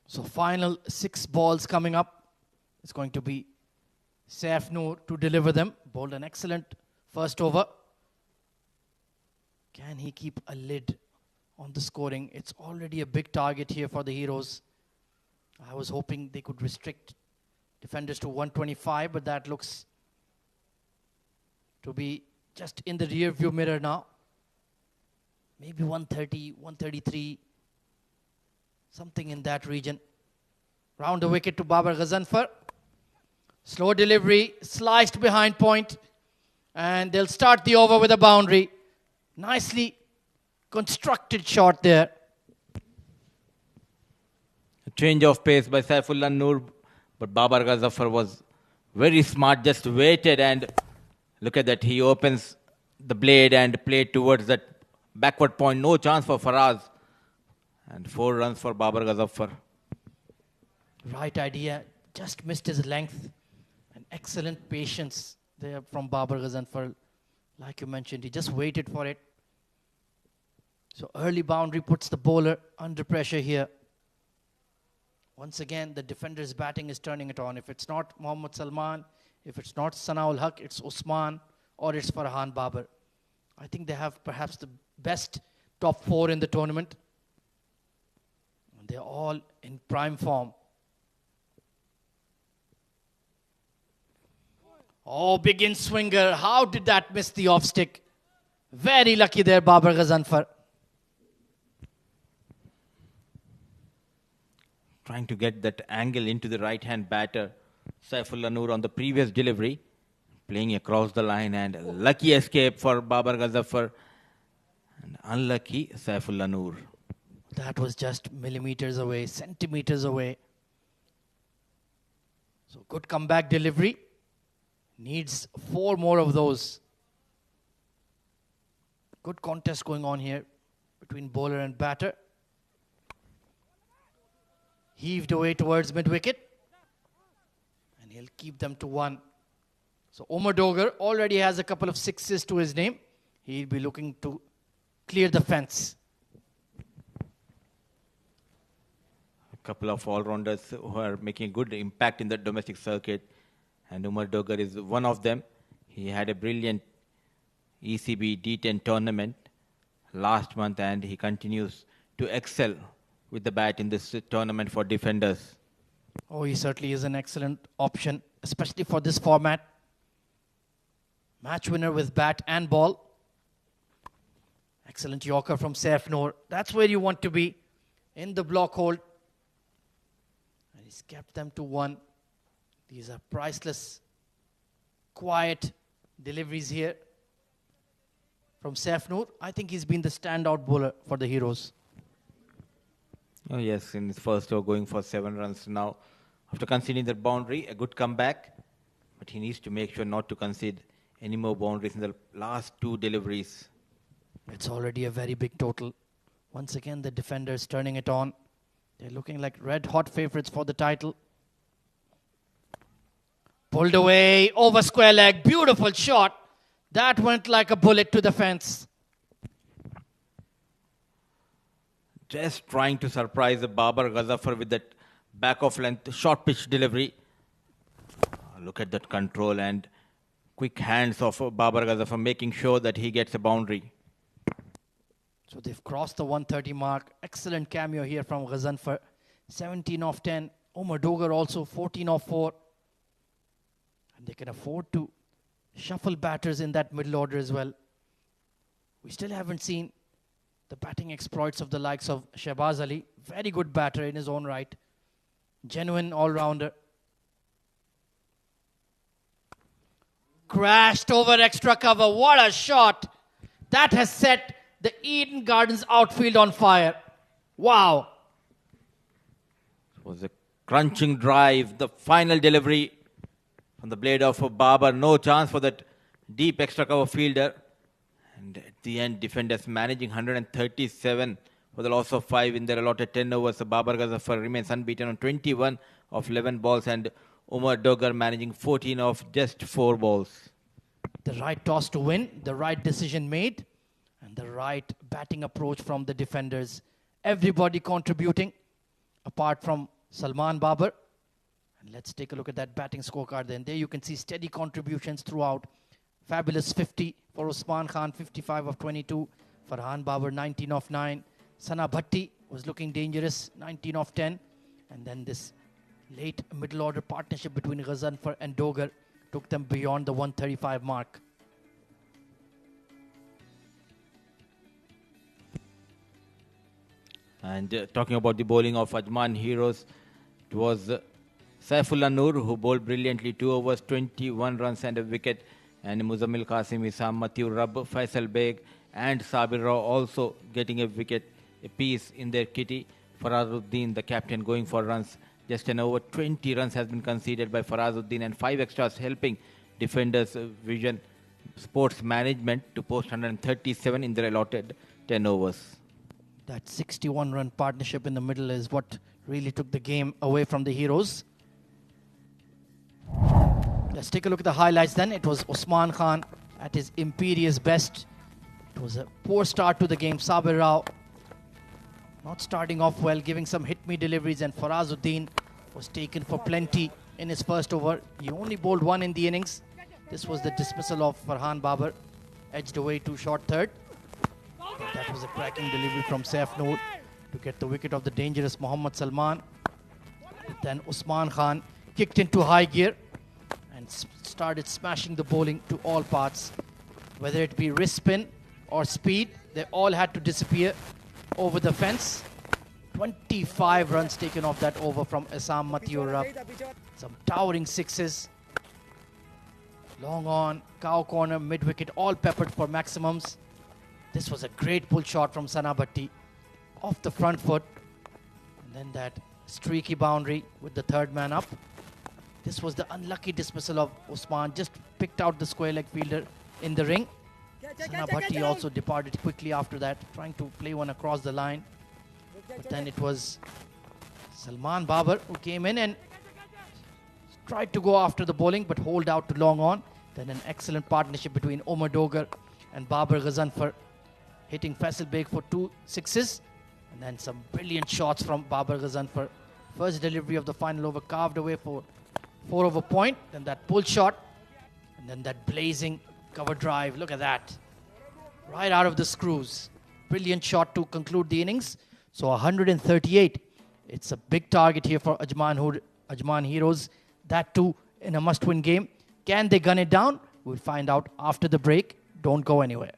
So final 6 balls coming up. It's going to be Saif Noor to deliver them. Bowled an excellent first over. Can he keep a lid on the scoring? It's already a big target here for the Heroes. I was hoping they could restrict defenders to 125, but that looks to be just in the rear view mirror now. Maybe 130, 133. Something in that region. Round the wicket to Babar Ghazanfar. Slow delivery, sliced behind point. And they'll start the over with a boundary. Nicely constructed shot there. A change of pace by Saifullah Noor. But Babar Ghazanfar was very smart, just waited, and look at that. He opens the blade and played towards that backward point. No chance for Faraz. And 4 runs for Babar Ghazanfar. Right idea. Just missed his length. An excellent patience there from Babar Ghazanfar. Like you mentioned, he just waited for it. So early boundary puts the bowler under pressure here. Once again, the defender's batting is turning it on. If it's not Mohammad Salman, if it's not Sanaul Haq, it's Usman or it's Farhan Babar. I think they have perhaps the best top 4 in the tournament. They're all in prime form. Oh, big in swinger. How did that miss the off stick? Very lucky there, Babar Ghazanfar. Trying to get that angle into the right-hand batter. Saifullah Noor on the previous delivery. Playing across the line, and lucky escape for Babar Ghazanfar. And unlucky Saifullah Noor. That was just millimeters away, centimeters away. So good comeback delivery. Needs 4 more of those. Good contest going on here between bowler and batter. Heaved away towards mid-wicket. And he'll keep them to 1. So Umar Dogar already has a couple of 6s to his name. He'll be looking to clear the fence. A couple of all-rounders who are making a good impact in the domestic circuit, and Umar Dogar is one of them. He had a brilliant ECB D10 tournament last month, and he continues to excel with the bat in this tournament for defenders. Oh, he certainly is an excellent option, especially for this format. Match winner with bat and ball. Excellent Yorker from Saif Noor. That's where you want to be, in the block hold. And he's kept them to one. These are priceless, quiet deliveries here from Saif Noor. I think he's been the standout bowler for the Heroes. Oh yes, in his first over going for 7 runs now. After conceding that boundary, a good comeback. But he needs to make sure not to concede any more boundaries in the last 2 deliveries. It's already a very big total. Once again, the defenders turning it on. They're looking like red-hot favorites for the title. Pulled away, over square leg, beautiful shot. That went like a bullet to the fence. Just trying to surprise Babar Ghazafar with that back of length short pitch delivery. Look at that control and quick hands of Babar Ghazafar, making sure that he gets a boundary. So they've crossed the 130 mark. Excellent cameo here from Ghazanfar. 17 of 10. Umar Dogar also 14 of 4. And they can afford to shuffle batters in that middle order as well. We still haven't seen the batting exploits of the likes of Shahbaz Ali. Very good batter in his own right. Genuine all-rounder. Crashed over extra cover. What a shot. That has set the Eden Gardens outfield on fire. Wow. It was a crunching drive. The final delivery from the blade of Babar. No chance for that deep extra cover fielder. And at the end, defenders managing 137 for the loss of 5 in their allotted 10 overs. Babar Ghazafar remains unbeaten on 21 of 11 balls, and Umar Dogar managing 14 of just 4 balls. The right toss to win, the right decision made, and the right batting approach from the defenders. Everybody contributing, apart from Salman Babar. And let's take a look at that batting scorecard then. There you can see steady contributions throughout. Fabulous 50 for Usman Khan, 55 of 22. Farhan Babar, 19 of 9. Sana Bhatti was looking dangerous, 19 of 10. And then this late middle order partnership between Ghazanfar and Dogar took them beyond the 135 mark. And talking about the bowling of Ajman Heroes, it was Saifullah Noor who bowled brilliantly, 2 overs, 21 runs and a wicket. And Muzammil Qasim, Isam Mathew, Rabb, Faisal Beg and Sabir Rao also getting a wicket apiece in their kitty. Farazuddin, the captain, going for runs. Just an over 20 runs has been conceded by Farazuddin, and 5 extras helping defenders Vision Sports Management to post 137 in their allotted 10 overs. That 61-run partnership in the middle is what really took the game away from the Heroes. Let's take a look at the highlights then. It was Usman Khan at his imperious best. It was a poor start to the game. Sabir Rao not starting off well, giving some hit-me deliveries, and Farazuddin was taken for plenty in his first over. He only bowled 1 in the innings. This was the dismissal of Farhan Babar, edged away to short third. But that was a cracking delivery from Saif Noor to get the wicket of the dangerous Mohammad Salman. But then Usman Khan kicked into high gear and started smashing the bowling to all parts. Whether it be wrist spin or speed, they all had to disappear over the fence. 25 runs taken off that over from Isam Mathew Rabb. Some towering sixes. Long on, cow corner, mid-wicket, all peppered for maximums. This was a great pull shot from Sana Bhatti off the front foot. And then that streaky boundary with the third man up. This was the unlucky dismissal of Usman. Just picked out the square leg fielder in the ring. Sana Bhatti also departed quickly after that, trying to play one across the line. But then it was Salman Babar who came in and tried to go after the bowling, but holed out to long on. Then an excellent partnership between Umar Dogar and Babar Ghazanfar hitting Faisal Beg for 2 sixes. And then some brilliant shots from Babar Ghazan for first delivery of the final over, carved away for 4 over point. Then that pull shot. And then that blazing cover drive. Look at that. Right out of the screws. Brilliant shot to conclude the innings. So 138. It's a big target here for Ajman Heroes. That too in a must-win game. Can they gun it down? We'll find out after the break. Don't go anywhere.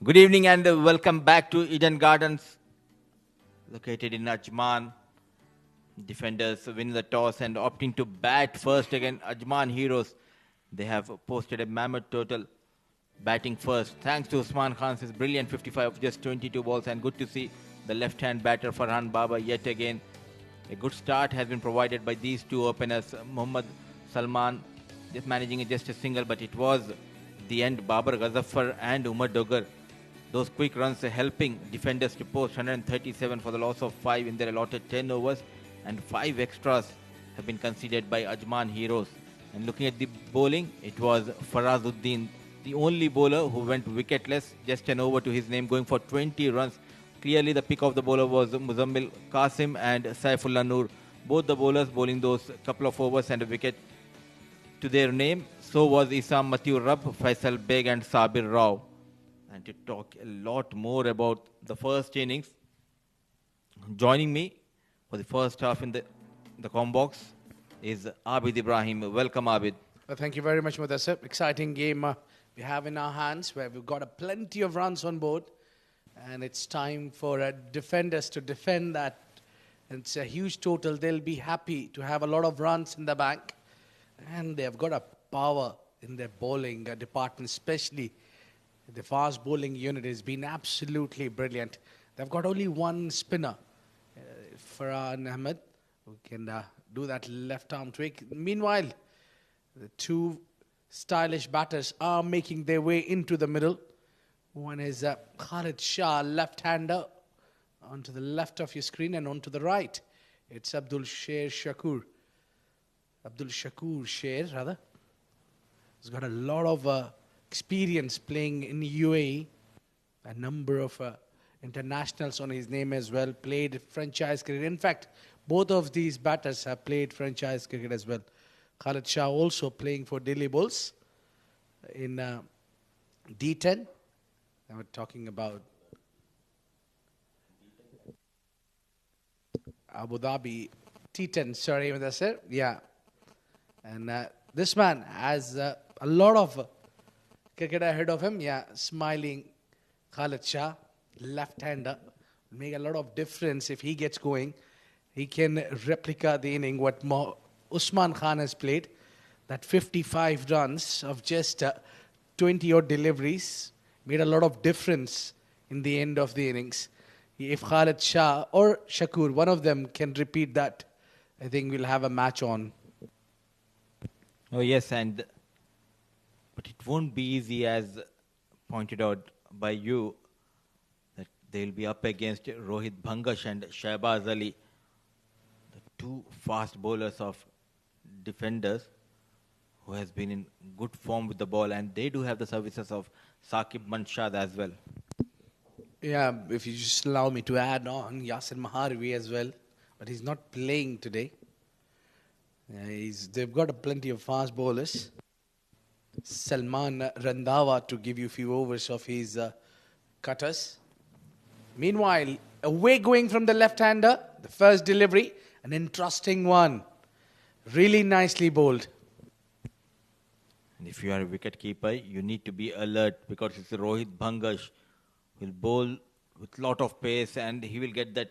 Good evening and welcome back to Eden Gardens, located in Ajman. Defenders win the toss and opting to bat first against Ajman Heroes. They have posted a mammoth total batting first. Thanks to Usman Khan's brilliant 55 of just 22 balls, and good to see the left-hand batter Farhan Baba yet again. A good start has been provided by these two openers, Muhammad Salman just managing it just a single, but it was the end Babar Ghazaffar and Umar Dogar. Those quick runs are helping defenders to post 137 for the loss of 5 in their allotted 10 overs, and 5 extras have been conceded by Ajman Heroes. And looking at the bowling, it was Farazuddin, the only bowler who went wicketless, just an over to his name, going for 20 runs. Clearly, the pick of the bowler was Muzammil Qasim and Saifullah Noor. Both the bowlers bowling those couple of overs and a wicket to their name. So was Isam Matiu Rab, Faisal Beg and Sabir Rao. And to talk a lot more about the first innings, joining me for the first half in the combox is Abid Ibrahim. Welcome, Abid. Thank you very much, Mudassir. Exciting game we have in our hands where we've got plenty of runs on board. And it's time for defenders to defend that. And it's a huge total. They'll be happy to have a lot of runs in the bank. And they've got a power in their bowling department, especially the fast bowling unit has been absolutely brilliant. They've got only one spinner, Farhan Ahmed, who can do that left-arm tweak. Meanwhile, the two stylish batters are making their way into the middle. One is Khalid Shah, left-hander, onto the left of your screen, and onto the right, it's Abdul Shakur Sher, rather. He's got a lot of experience playing in UAE, a number of internationals on his name as well, played franchise cricket. In fact, both of these batters have played franchise cricket as well. Khalid Shah also playing for Delhi Bulls in D10. And we're talking about Abu Dhabi T10, sorry, Mudassir. Yeah. And this man has a lot of cricket ahead of him. Yeah, smiling Khalid Shah, left-hander. Will make a lot of difference if he gets going. He can replica the inning what Usman Khan has played. That 55 runs of just 20-odd deliveries made a lot of difference in the end of the innings. If Khalid Shah or Shakur, one of them can repeat that, I think we'll have a match on. Oh, yes, but it won't be easy, as pointed out by you, that they'll be up against Rohit Bhangash and Shahbaz Ali, the two fast bowlers of defenders who has been in good form with the ball, and they do have the services of Saqib Manshad as well. Yeah, if you just allow me to add on Yasir Maharvi as well, but he's not playing today. They've got plenty of fast bowlers. Salman Randhawa to give you a few overs of his cutters. Meanwhile, away going from the left-hander, the first delivery, an interesting one. Really nicely bowled. And if you are a wicket keeper, you need to be alert, because it's Rohit Bhangash who will bowl with lot of pace, and he will get that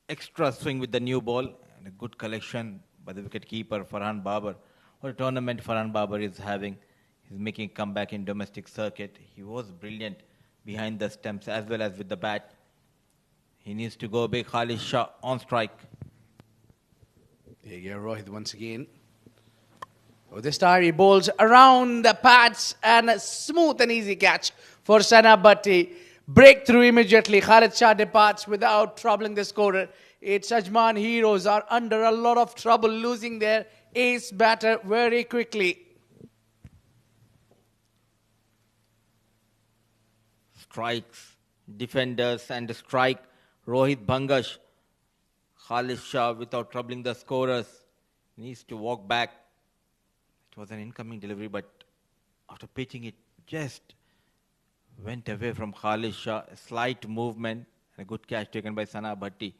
extra swing with the new ball, and a good collection by the wicket keeper Farhan Babar. What a tournament Farhan Babar is having. He's making a comeback in domestic circuit. He was brilliant behind the stumps as well as with the bat. He needs to go big. Khalid Shah on strike. There you go, Rohit once again. Oh, this time he bowls around the pads, and a smooth and easy catch for Sana Bhatti. Breakthrough immediately. Khalid Shah departs without troubling the scorer. It's Ajman Heroes are under a lot of trouble, losing their ace batter very quickly. Strikes, defenders, and strike. Rohit Bhangash. Khalid Shah, without troubling the scorers, needs to walk back. It was an incoming delivery, but after pitching it, just went away from Khalid Shah. A slight movement and a good catch taken by Sana Bhatti.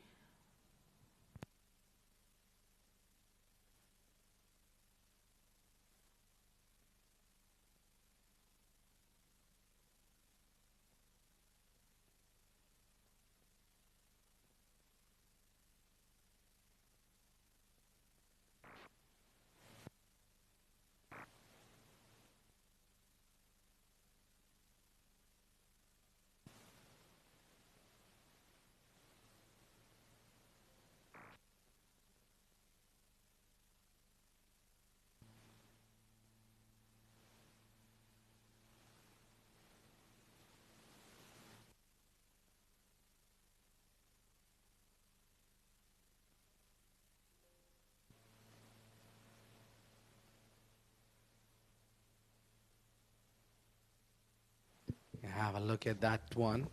Have a look at that one.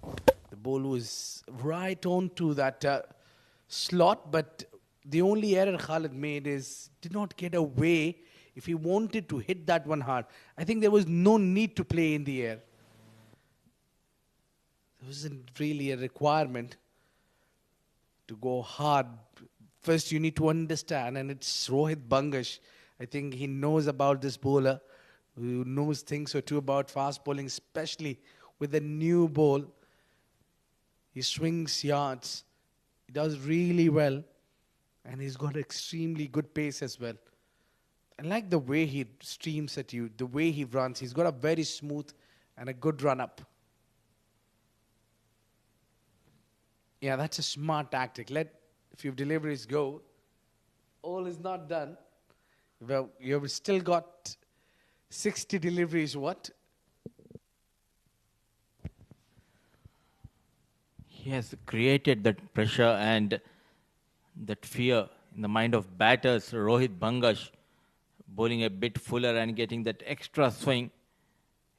The ball was right on to that slot, but the only error Khalid made is did not get away. If he wanted to hit that one hard, I think there was no need to play in the air. There wasn't really a requirement to go hard. First, you need to understand, and it's Rohit Bangash. I think he knows about this bowler, who knows things or two about fast bowling, especially with the new ball. He swings yards. He does really well. And he's got extremely good pace as well. I like the way he streams at you, the way he runs. He's got a very smooth and a good run-up. Yeah, that's a smart tactic. Let a few deliveries go. All is not done. Well, you've still got 60 deliveries, what? He has created that pressure and that fear in the mind of batters. Rohit Bangash bowling a bit fuller and getting that extra swing.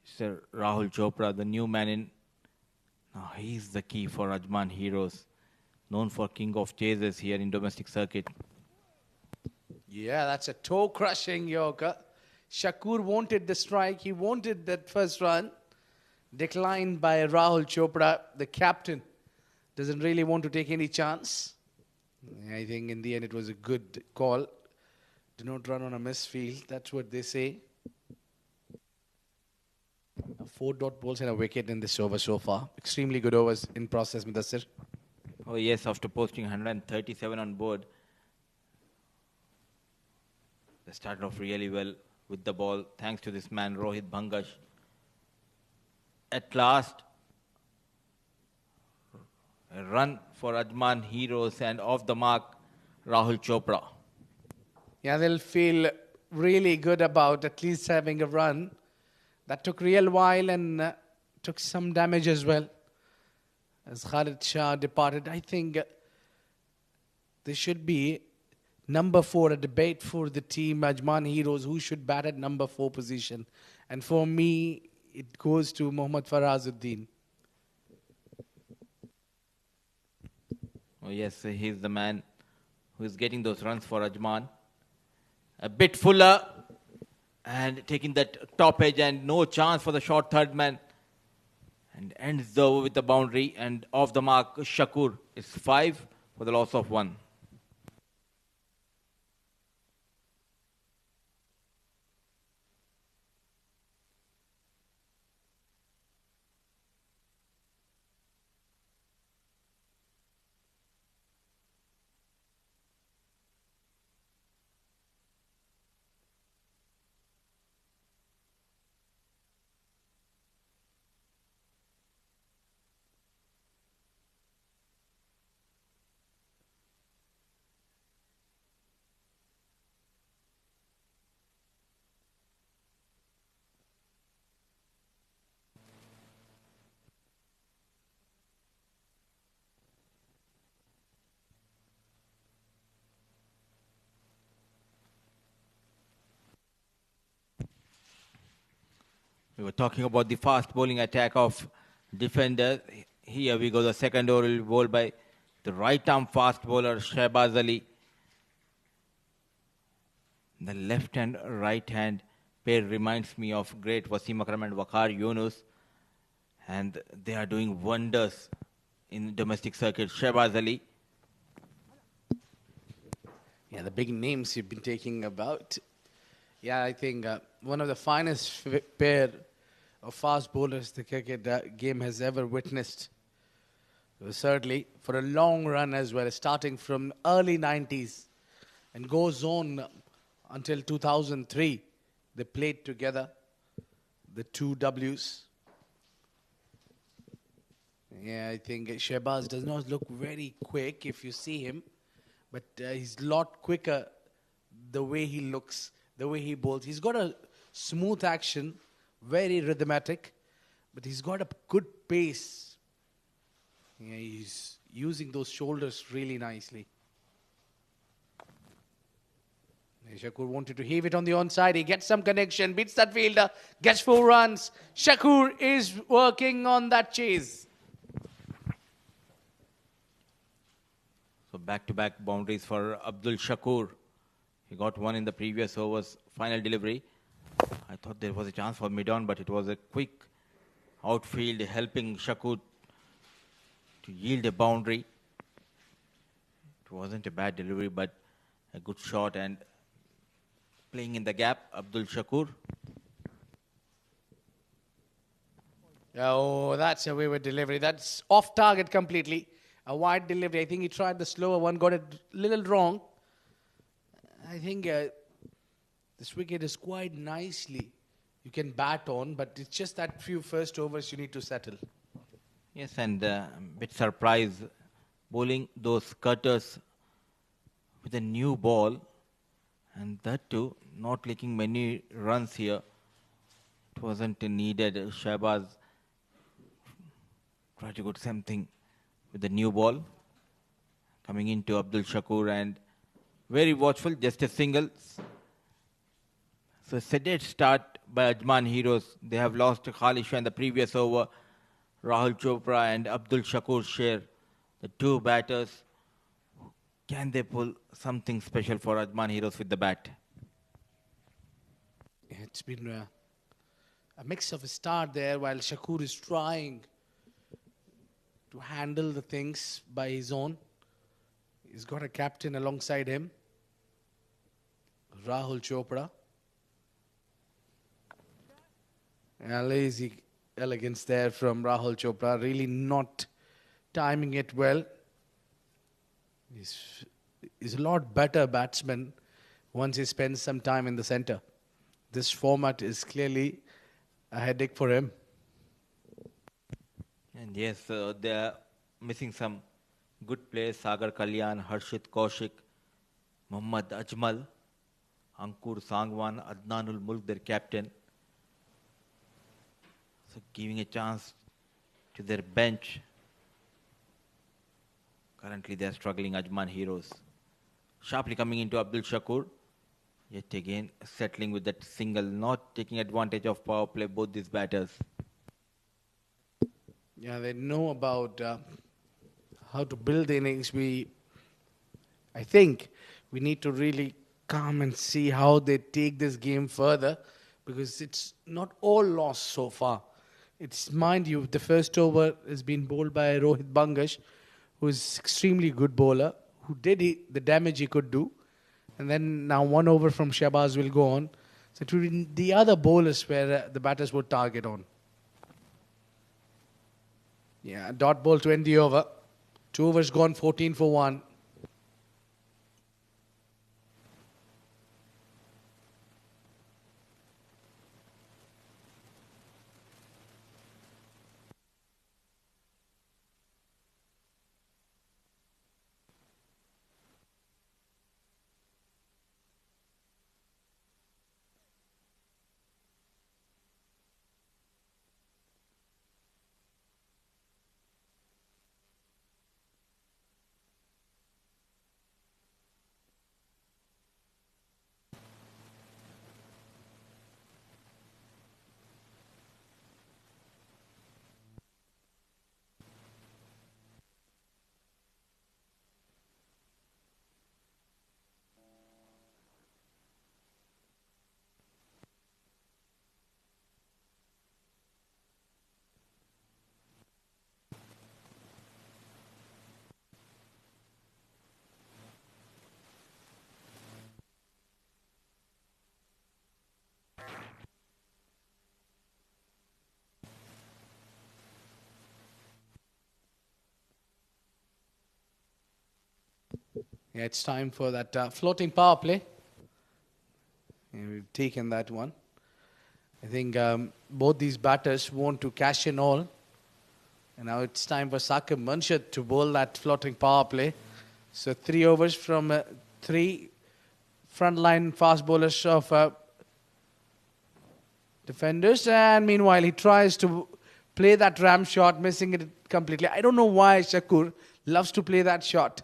Sir Rahul Chopra, the new man in. Now he's the key for Ajman Heroes, known for king of chases here in domestic circuit. Yeah, that's a toe-crushing Yorker. Shakur wanted the strike. He wanted that first run. Declined by Rahul Chopra, the captain. Doesn't really want to take any chance. I think in the end it was a good call. Do not run on a misfield. That's what they say. 4 dot balls and a wicket in this over so far. Extremely good overs in process, Mudassir. Oh yes, after posting 137 on board, they started off really well with the ball, thanks to this man, Rohit Bangash. At last, a run for Ajman Heroes, and off the mark, Rahul Chopra. Yeah, they'll feel really good about at least having a run. That took real while and took some damage as well. As Khalid Shah departed, I think there should be number 4, a debate for the team, Ajman Heroes, who should bat at number 4 position. And for me, it goes to Mohammad Farazuddin. Oh yes, he's the man who is getting those runs for Ajman. A bit fuller and taking that top edge, and no chance for the short third man. And ends the over with the boundary, and off the mark, Shakur is 5 for the loss of 1. We were talking about the fast bowling attack of defenders. Here we go, the second over will be bowled by the right-arm fast bowler Shehbaz Ali. The left and right hand pair reminds me of great Wasim Akram and Waqar Yunus. And they are doing wonders in domestic circuit. Shehbaz Ali. Yeah, the big names you've been taking about. Yeah, I think one of the finest pair of fast bowlers the cricket game has ever witnessed. Certainly for a long run as well, starting from early 90s and goes on until 2003. They played together, the two Ws. Yeah, I think Shehbaz does not look very quick if you see him, but he's a lot quicker the way he looks, the way he bowls. He's got a smooth action, very rhythmic, but he's got a good pace. Yeah, he's using those shoulders really nicely. Shakur wanted to heave it on the onside. He gets some connection, beats that fielder, gets 4 runs. Shakur is working on that chase. So back-to-back boundaries for Abdul Shakur. He got one in the previous over's final delivery. I thought there was a chance for mid-on, but it was a quick outfield helping Shakur to yield a boundary. It wasn't a bad delivery, but a good shot and playing in the gap, Abdul Shakur. Oh, that's a wayward delivery. That's off target completely. A wide delivery. I think he tried the slower one, got it a little wrong. I think this wicket is quite nicely. You can bat on, but it's just that few first overs you need to settle. Yes, and a bit surprised bowling those cutters with a new ball, and that too not taking many runs here. It wasn't needed. Shahbaz tried to get something with the new ball coming into Abdul Shakur and very watchful, just a single. So sedate start by Ajman Heroes. They have lost Khalisha in the previous over. Rahul Chopra and Abdul Shakur share the two batters. Can they pull something special for Ajman Heroes with the bat? It's been a mix of a start there while Shakur is trying to handle the things by his own. He's got a captain alongside him, Rahul Chopra. A lazy elegance there from Rahul Chopra, really not timing it well. He's a lot better batsman once he spends some time in the centre. This format is clearly a headache for him. And yes, they are missing some good players. Sagar Kalyan, Harshit Kaushik, Muhammad Ajmal, Ankur Sangwan, Adnanul Mulk, their captain. So giving a chance to their bench. Currently they are struggling, Ajman Heroes. Sharply coming into Abdul Shakur. Yet again settling with that single, not taking advantage of power play, both these batters. Yeah, they know about how to build the innings. I think we need to really come and see how they take this game further, because it's not all lost so far. It's, mind you, the first over has been bowled by Rohit Bangash, who is extremely good bowler, who did the damage he could do. And then now one over from Shahbaz will go on. So it will be the other bowlers where the batters would target on. Yeah, dot ball to end the over. 2 overs gone, 14 for 1. Yeah, it's time for that floating power play. And we've taken that one. I think both these batters want to cash in all. And now it's time for Saqib Munshid to bowl that floating power play. So 3 overs from 3 frontline fast bowlers of defenders. And meanwhile, he tries to play that ram shot, missing it completely. I don't know why Shakur loves to play that shot.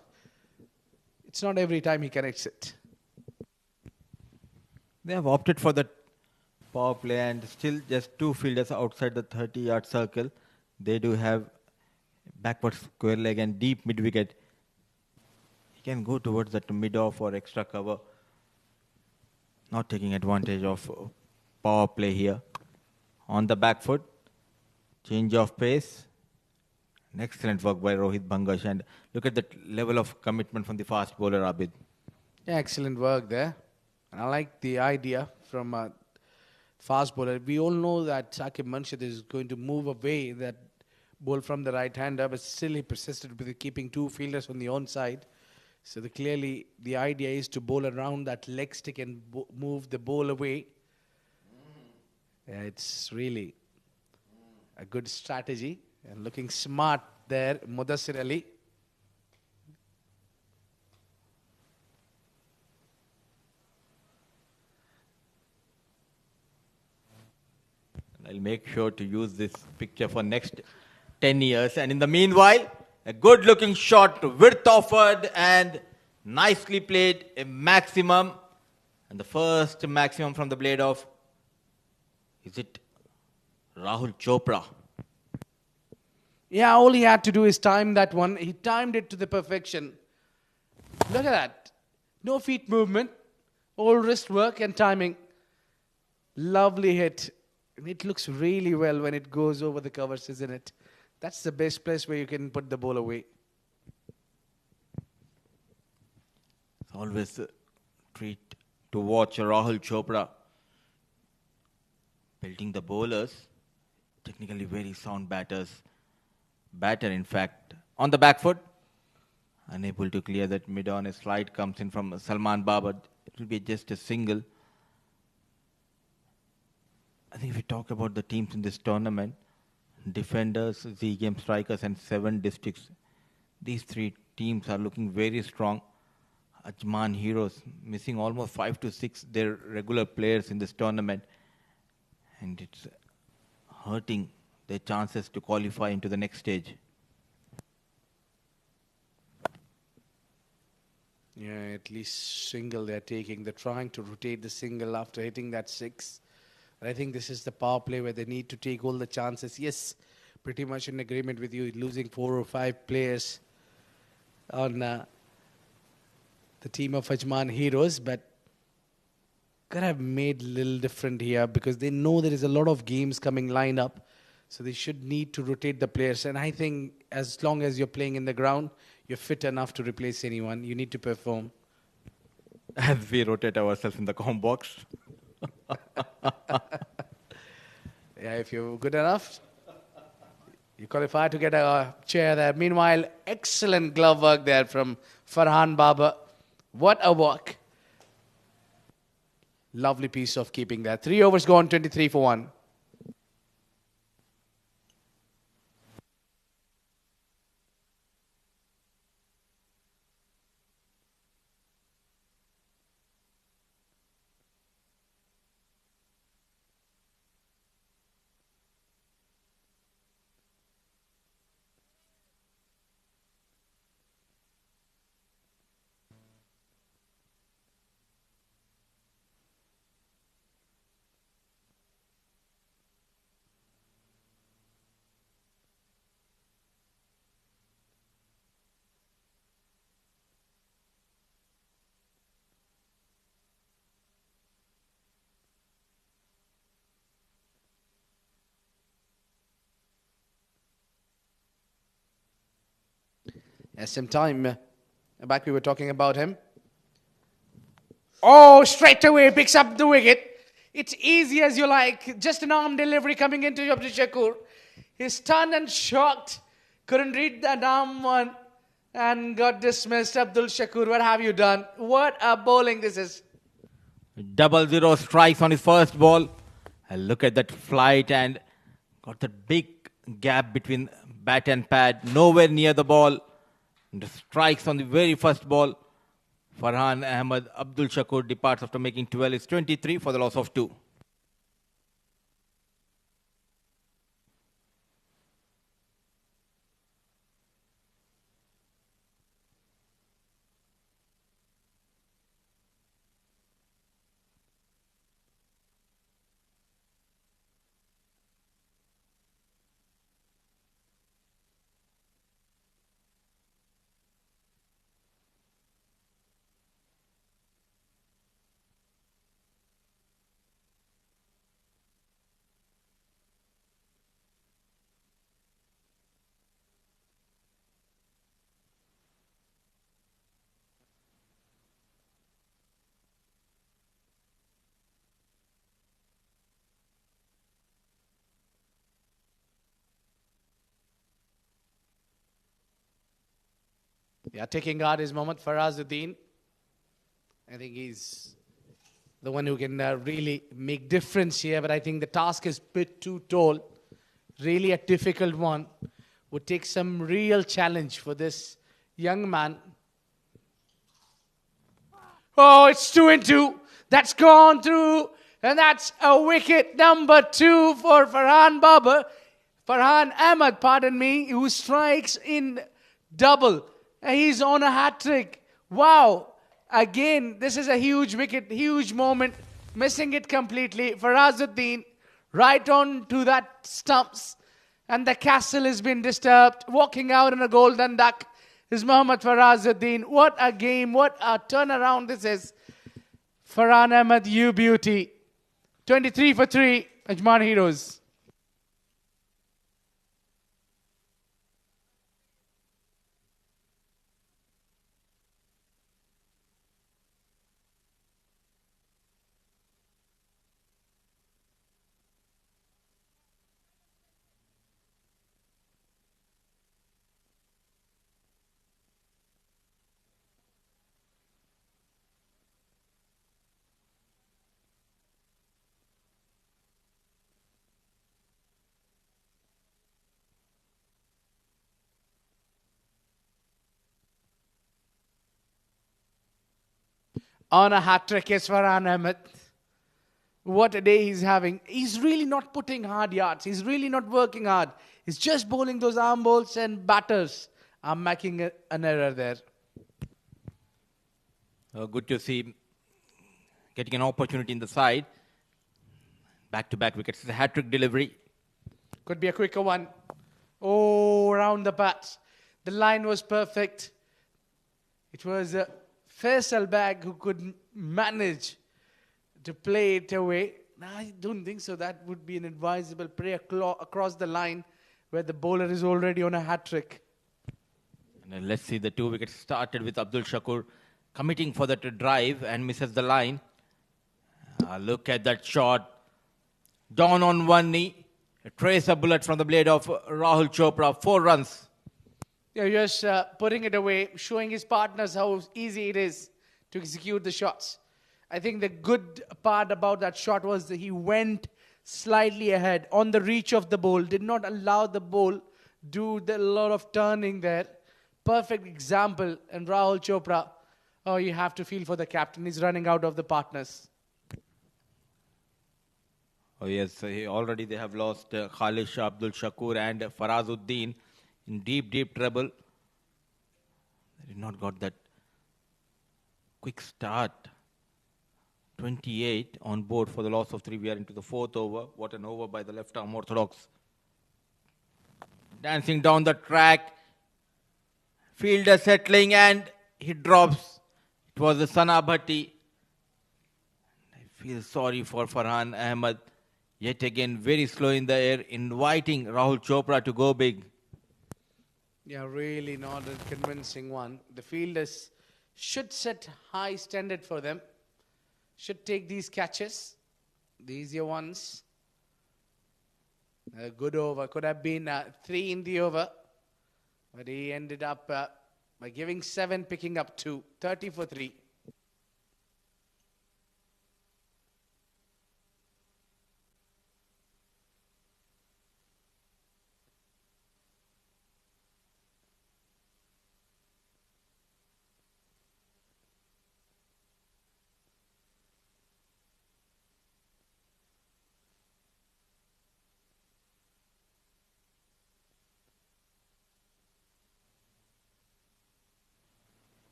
It's not every time he connects it. They have opted for the power play and still just two fielders outside the 30-yard circle. They do have backward square leg and deep mid wicket. He can go towards that mid off or extra cover. Not taking advantage of power play here. On the back foot, change of pace. An excellent work by Rohit Bhangash. And look at that level of commitment from the fast bowler Abid. Yeah, excellent work there. And I like the idea from fast bowler. We all know that Saqib Munshid is going to move away that ball from the right hander, but still he persisted with keeping two fielders on the onside. So clearly the idea is to bowl around that leg stick and move the ball away. Yeah, it's really a good strategy and looking smart there, Mudassir Ali. I'll make sure to use this picture for next 10 years. And in the meanwhile, a good looking shot, width offered and nicely played, a maximum. And the first maximum from the blade of, is it Rahul Chopra? Yeah, all he had to do is time that one. He timed it to the perfection. Look at that. No feet movement, all wrist work and timing. Lovely hit. And it looks really well when it goes over the covers, isn't it? That's the best place where you can put the ball away. It's always a treat to watch Rahul Chopra building the bowlers. Technically very sound batters. Batter, in fact, on the back foot. Unable to clear that mid on. A slide comes in from Salman Babar. It will be just a single. I think if we talk about the teams in this tournament, defenders, Z-game strikers and 7 districts, these 3 teams are looking very strong. Ajman Heroes missing almost 5 to 6 their regular players in this tournament. And it's hurting their chances to qualify into the next stage. Yeah, at least single they're taking. They're trying to rotate the single after hitting that 6. But I think this is the power play where they need to take all the chances. Yes, pretty much in agreement with you, losing 4 or 5 players on the team of Ajman Heroes, but could have made a little different here because they know there is a lot of games coming lined up. So they should need to rotate the players. And I think as long as you're playing in the ground, you're fit enough to replace anyone. You need to perform. As we rotate ourselves in the com box. Yeah, if you're good enough, you qualify to get a chair there. Meanwhile, excellent glove work there from Farhan Baba. What a walk. Lovely piece of keeping there. 3 overs gone, 23 for 1. SM time. Back we were talking about him. Oh, straight away picks up the wicket. It's easy as you like. Just an arm delivery coming into Abdul Shakur. He's stunned and shocked. Couldn't read that arm one and got dismissed. Abdul Shakur, what have you done? What a bowling this is. 0-0 strikes on his first ball. And look at that flight and got that big gap between bat and pad. Nowhere near the ball. And the strikes on the very first ball. Farhan Ahmed Abdul Shakur departs after making 12. It's 23 for the loss of 2. Yeah, taking guard is Mohammad Farazuddin. I think he's the one who can really make difference here, but I think the task is a bit too tall. Really a difficult one. Would take some real challenge for this young man. Oh, it's 2-2. That's gone through. And that's a wicket number 2 for Farhan Ahmed, pardon me, who strikes in double. He's on a hat-trick. Wow. Again, this is a huge wicket, huge moment. Missing it completely. Farazuddin right on to that stumps. And the castle has been disturbed. Walking out in a golden duck is Mohammad Farazuddin. What a game. What a turnaround this is. Farhan Ahmed, you beauty. 23 for 3. Ajman Heroes. On a hat-trick is Farhan Ahmed. What a day he's having. He's really not putting hard yards. He's really not working hard. He's just bowling those arm balls and batters. I'm making an error there. Good to see getting an opportunity in the side. Back-to-back wickets. It's a hat-trick delivery. Could be a quicker one. Oh, around the bats. The line was perfect. It was Faisal Bag who could manage to play it away. No, I don't think so. That would be an advisable play across the line where the bowler is already on a hat-trick. And then let's see, the 2 wickets started with Abdul Shakur committing for that drive and misses the line. Look at that shot. Down on one knee. A tracer bullet from the blade of Rahul Chopra. 4 runs. Yeah, just putting it away, showing his partners how easy it is to execute the shots. I think the good part about that shot was that he went slightly ahead on the reach of the ball, did not allow the ball do a lot of turning there. Perfect example. And Rahul Chopra, oh, you have to feel for the captain. He's running out of the partners. Oh yes, already they have lost Khalish Abdul Shakur and Farazuddin in deep trouble. They did not got that quick start. 28 on board for the loss of 3. We are into the 4th over. What an over by the left-arm orthodox. Dancing down the track. Fielder settling and he drops. It was the Sana Bhatti. I feel sorry for Farhan Ahmed. Yet again, very slow in the air, inviting Rahul Chopra to go big. Yeah, really not a convincing one. The fielders should set high standard for them. Should take these catches, the easier ones. A good over. Could have been 3 in the over. But he ended up by giving 7, picking up 2. 30 for 3.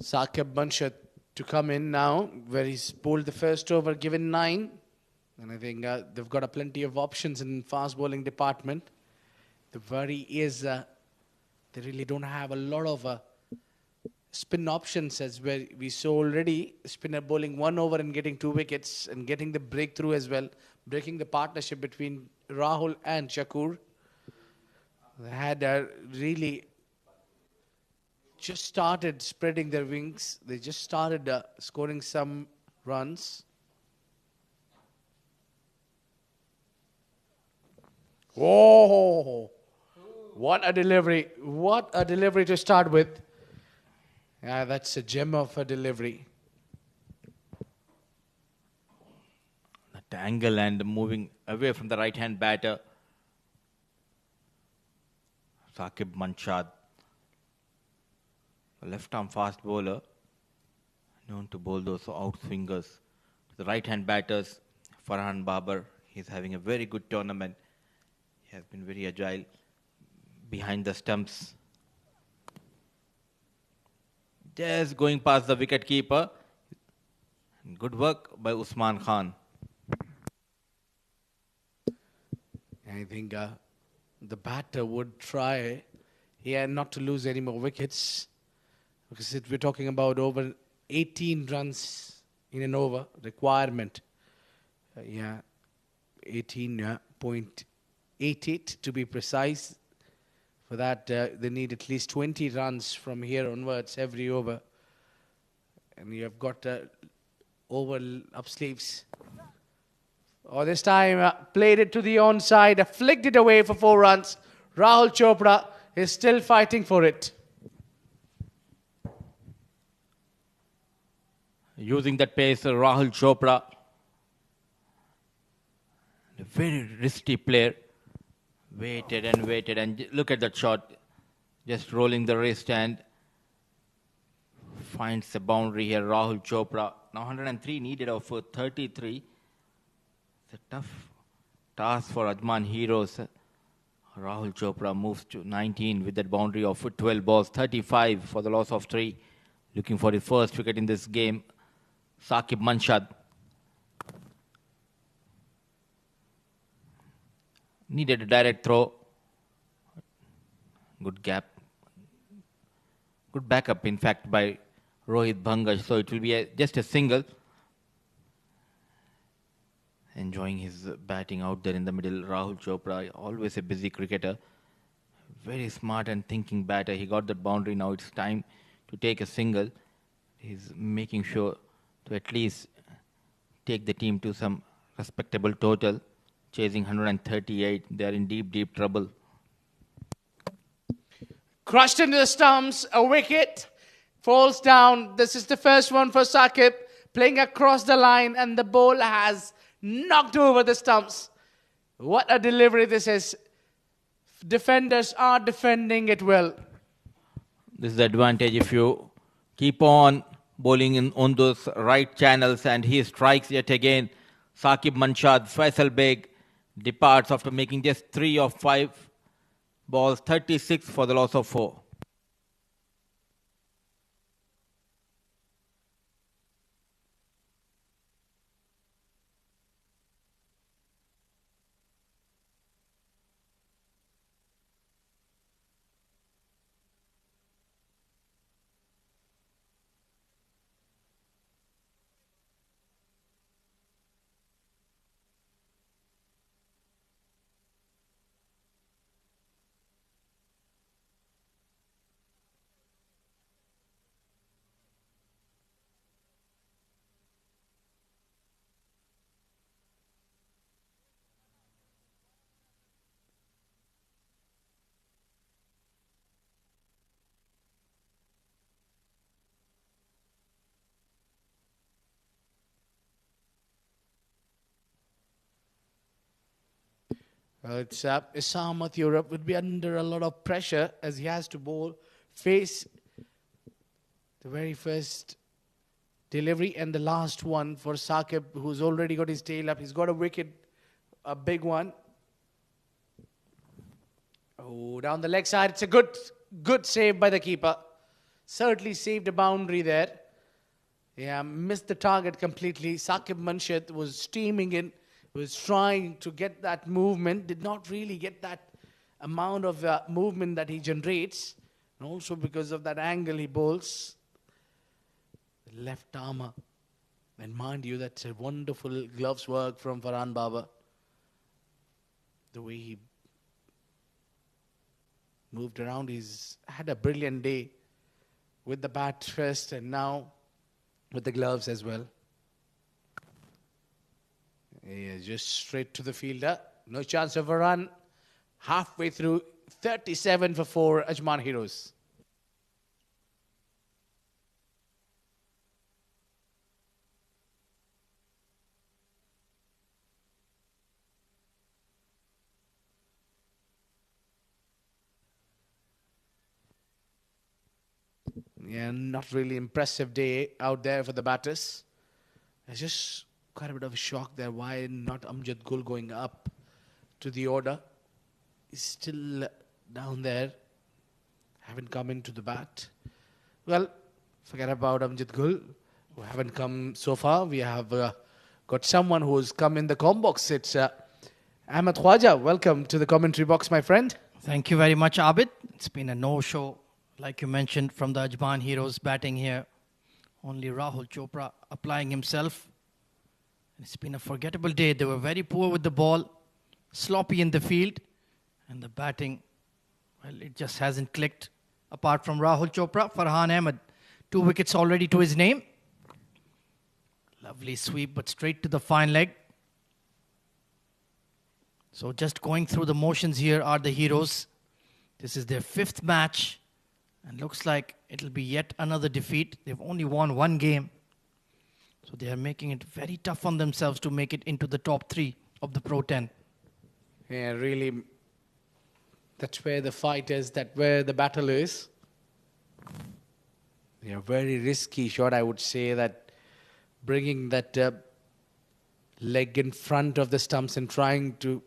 Saqib Banshat to come in now, where he's bowled the first over, given 9. And I think they've got a plenty of options in fast bowling department. The worry is they really don't have a lot of spin options, as where we saw already spinner bowling 1 over and getting 2 wickets and getting the breakthrough as well, breaking the partnership between Rahul and Shakur. They had really just started spreading their wings. They just started scoring some runs. Oh, what a delivery. What a delivery to start with. Yeah, that's a gem of a delivery. That angle and moving away from the right-hand batter. Saqib Manshad, a left-arm fast bowler, known to bowl those out-swingers. The right-hand batters, Farhan Babar, he's having a very good tournament. He has been very agile behind the stumps. Just going past the wicket keeper. Good work by Usman Khan. I think the batter would try here not to lose any more wickets, because we're talking about over 18 runs in an over requirement. 18.88 to be precise. For that, they need at least 20 runs from here onwards every over. And you have got over up sleeves. Oh, this time played it to the onside, flicked it away for 4 runs. Rahul Chopra is still fighting for it. Using that pace, Rahul Chopra, a very risky player, waited and look at that shot, just rolling the wrist and finds the boundary here. Rahul Chopra, now 103 needed of 33. It's a tough task for Ajman heroes. Rahul Chopra moves to 19 with that boundary of 12 balls, 35 for the loss of 3. Looking for his first wicket in this game. Saqib Manshad. Needed a direct throw. Good gap. Good backup, in fact, by Rohit Bhangaj. So it will be just a single. Enjoying his batting out there in the middle. Rahul Chopra, always a busy cricketer. Very smart and thinking batter. He got that boundary. Now it's time to take a single. He's making sure to at least take the team to some respectable total. Chasing 138. They are in deep, deep trouble. Crushed into the stumps, a wicket falls down. This is the first one for Saqib, playing across the line, and the ball has knocked over the stumps. What a delivery this is. Defenders are defending it well. This is the advantage if you keep on bowling on those right channels, and he strikes yet again. Saqib Manshad, Faisal Beg departs after making just 3 of 5 balls, 36 for the loss of 4. It's Isamat Europe would be under a lot of pressure as he has to face the very first delivery and the last one for Saqib, who's already got his tail up. He's got a wicket, a big one. Oh, down the leg side. It's a good save by the keeper. Certainly saved a boundary there. Yeah, missed the target completely. Saqib Manshad was steaming in, was trying to get that movement, did not really get that amount of movement that he generates. And also because of that angle he bowls. The left armour. And mind you, that's a wonderful gloves work from Farhan Baba. The way he moved around, he's had a brilliant day with the bat first and now with the gloves as well. Yeah, just straight to the fielder. No chance of a run. Halfway through, 37 for 4 Ajman Heroes. Yeah, not really impressive day out there for the batters. It's just quite a bit of a shock there. Why not Amjad Gul going up to the order? He's still down there. Haven't come into the bat. Well, forget about Amjad Gul, who haven't come so far. We have got someone who's come in the com box. It's Ahmed Khwaja. Welcome to the commentary box, my friend. Thank you very much, Abid. It's been a no-show, like you mentioned, from the Ajman Heroes batting here. Only Rahul Chopra applying himself. It's been a forgettable day. They were very poor with the ball, sloppy in the field, and the batting, well, it just hasn't clicked. Apart from Rahul Chopra, Farhan Ahmed, 2 wickets already to his name. Lovely sweep, but straight to the fine leg. So just going through the motions here are the Heroes. This is their 5th match, and looks like it'll be yet another defeat. They've only won 1 game. So they are making it very tough on themselves to make it into the top 3 of the Pro 10. Yeah, really, that's where the fight is, that's where the battle is. Yeah, very risky shot, I would say, that bringing that leg in front of the stumps and trying to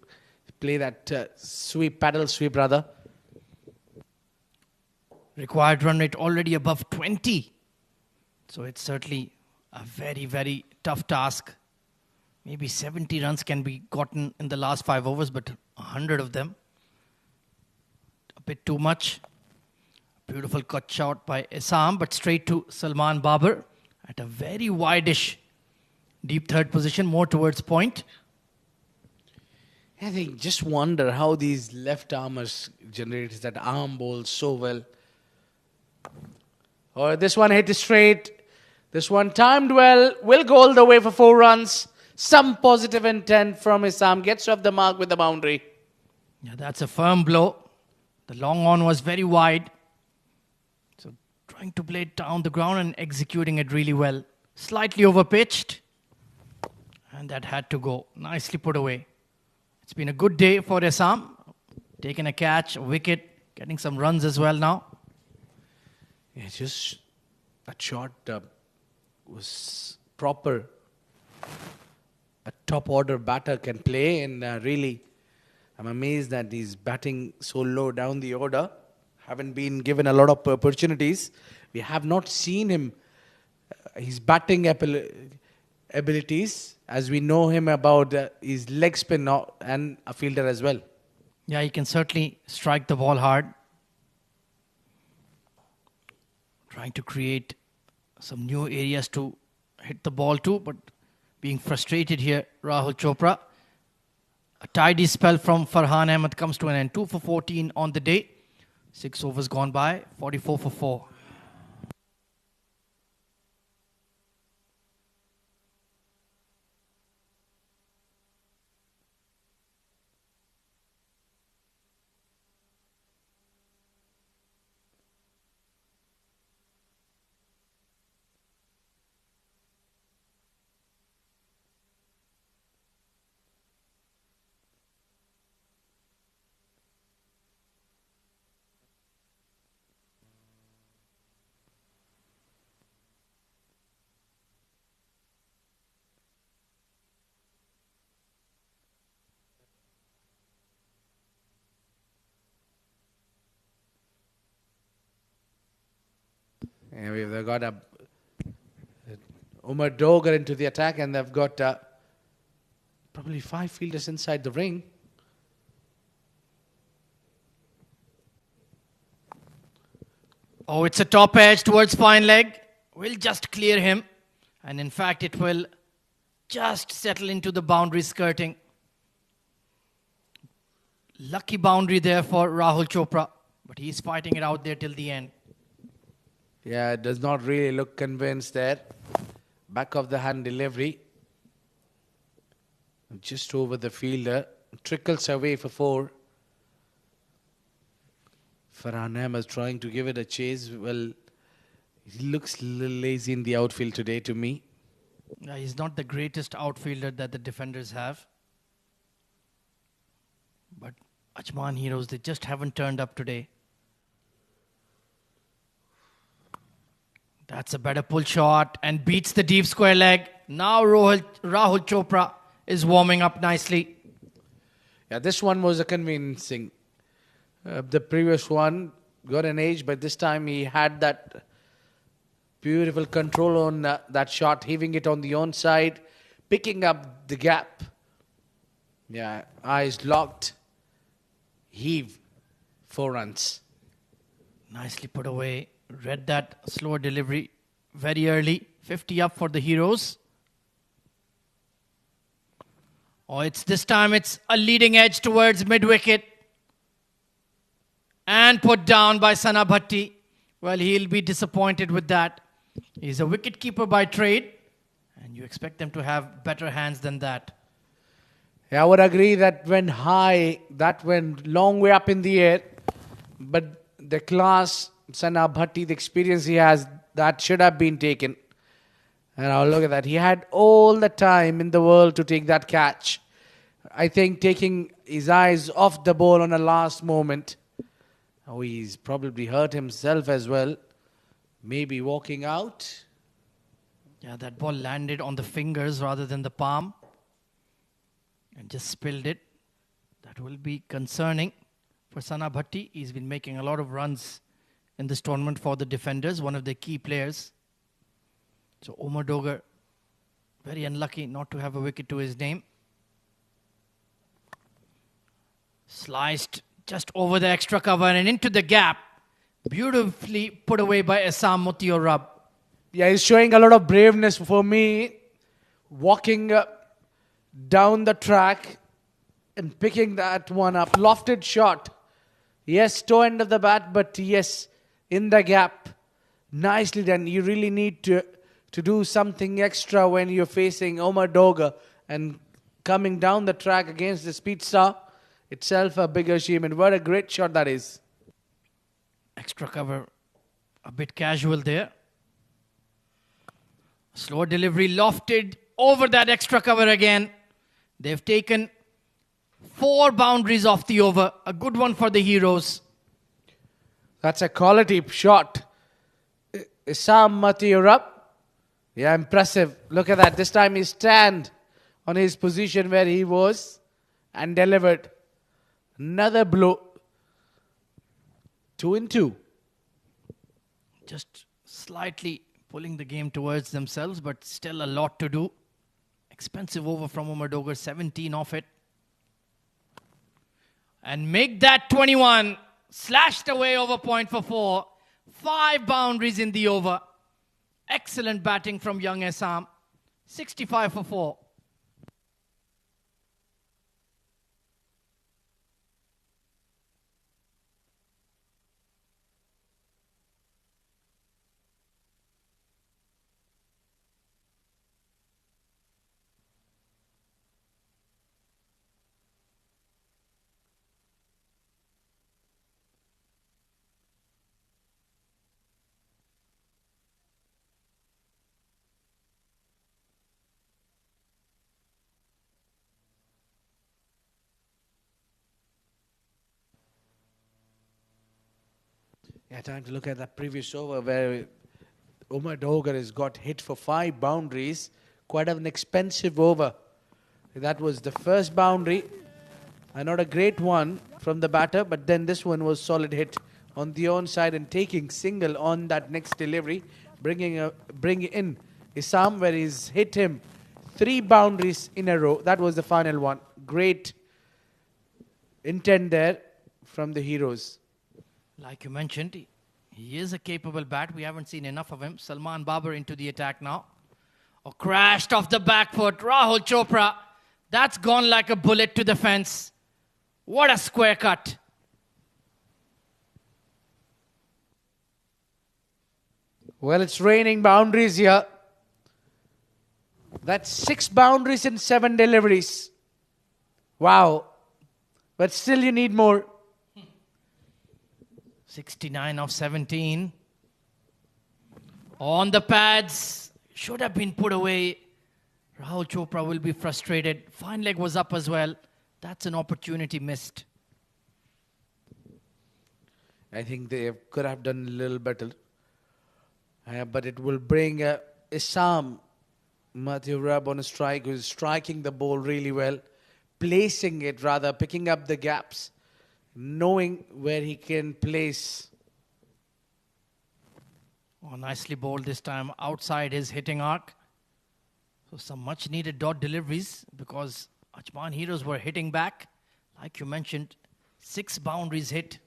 play that paddle sweep rather. Required run rate already above 20. So it's certainly a very, very tough task. Maybe 70 runs can be gotten in the last 5 overs, but 100 of them, a bit too much. Beautiful cut shot by Assam, but straight to Salman Babar at a very wide-ish deep third position, more towards point. I think just wonder how these left armers generate that arm ball so well. Oh, this one hit straight. This one timed well. Will go all the way for 4 runs. Some positive intent from Assam. Gets off the mark with the boundary. Yeah, that's a firm blow. The long on was very wide. So trying to play it down the ground and executing it really well. Slightly overpitched. And that had to go. Nicely put away. It's been a good day for Assam. Taking a catch, a wicket, getting some runs as well now. Yeah, just that shot was proper. A top order batter can play, and really, I'm amazed that he's batting so low down the order. Haven't been given a lot of opportunities. We have not seen him, his batting abilities, as we know him about his leg spin and a fielder as well. Yeah, he can certainly strike the ball hard. Trying to create some new areas to hit the ball to, but being frustrated here, Rahul Chopra. A tidy spell from Farhan Ahmed comes to an end. 2 for 14 on the day. 6 overs gone by, 44 for 4. And they've got a Umar Dogar into the attack, and they've got probably 5 fielders inside the ring. Oh, it's a top edge towards fine leg. Will just clear him. And in fact, it will just settle into the boundary skirting. Lucky boundary there for Rahul Chopra. But he's fighting it out there till the end. Yeah, does not really look convinced there. Back of the hand delivery. Just over the fielder. Trickles away for 4. Farhan Ahmed trying to give it a chase. Well, he looks a little lazy in the outfield today to me. He's not the greatest outfielder that the defenders have. But Ajman heroes, they just haven't turned up today. That's a better pull shot and beats the deep square leg. Now Rahul Chopra is warming up nicely. Yeah, this one was a convincing. The previous one got an edge, but this time he had that beautiful control on that shot, heaving it on the onside, picking up the gap. Yeah, eyes locked. Heave. 4 runs. Nicely put away. Read that slower delivery very early. 50 up for the heroes. Oh, this time it's a leading edge towards mid-wicket. And put down by Sana Bhatti. Well, he'll be disappointed with that. He's a wicket-keeper by trade. And you expect them to have better hands than that. Yeah, I would agree that went high, that went long way up in the air. But the class, Sana Bhatti, the experience he has, that should have been taken. And I'll look at that. He had all the time in the world to take that catch. I think taking his eyes off the ball on a last moment. Oh, he's probably hurt himself as well. Maybe walking out. Yeah, that ball landed on the fingers rather than the palm. And just spilled it. That will be concerning for Sana Bhatti. He's been making a lot of runs in this tournament for the defenders, one of the key players. So Umar Dogar, very unlucky not to have a wicket to his name. Sliced just over the extra cover and into the gap. Beautifully put away by Assam Mutio Rab. Yeah, he's showing a lot of braveness for me. Walking down the track and picking that one up. Lofted shot. Yes, toe end of the bat, but yes, in the gap. Nicely done. You really need to do something extra when you're facing Umar Dogar and coming down the track against the speed star. Itself a big achievement. What a great shot that is. Extra cover, a bit casual there. Slow delivery, lofted over that extra cover again. They've taken 4 boundaries off the over. A good one for the heroes. That's a quality shot. Assam Mutio. Yeah, impressive. Look at that. This time he stand on his position where he was and delivered. Another blow. 2 and 2. Just slightly pulling the game towards themselves, but still a lot to do. Expensive over from Umar Dogar, 17 off it. And make that 21. Slashed away over point for 4. 5 boundaries in the over. Excellent batting from young Assam. 65 for 4. Yeah, time to look at that previous over where Umar Dogar has got hit for 5 boundaries. Quite an expensive over. That was the first boundary. And not a great one from the batter, but then this one was solid hit on the onside and taking single on that next delivery. Bringing in Assam where he's hit him 3 boundaries in a row. That was the final one. Great intent there from the heroes. Like you mentioned, he is a capable bat. We haven't seen enough of him. Salman Babar into the attack now. Oh, crashed off the back foot. Rahul Chopra. That's gone like a bullet to the fence. What a square cut. Well, it's raining boundaries here. That's 6 boundaries and 7 deliveries. Wow. But still you need more. 69 of 17. On the pads. Should have been put away. Rahul Chopra will be frustrated. Fine leg was up as well. That's an opportunity missed. I think they could have done a little better. But it will bring Isam Matthew Rab on a strike, who's striking the ball really well, placing it rather, picking up the gaps, knowing where he can place. Oh, nicely bowled this time outside his hitting arc. So some much needed dot deliveries because Ajman Heroes were hitting back. Like you mentioned, 6 boundaries hit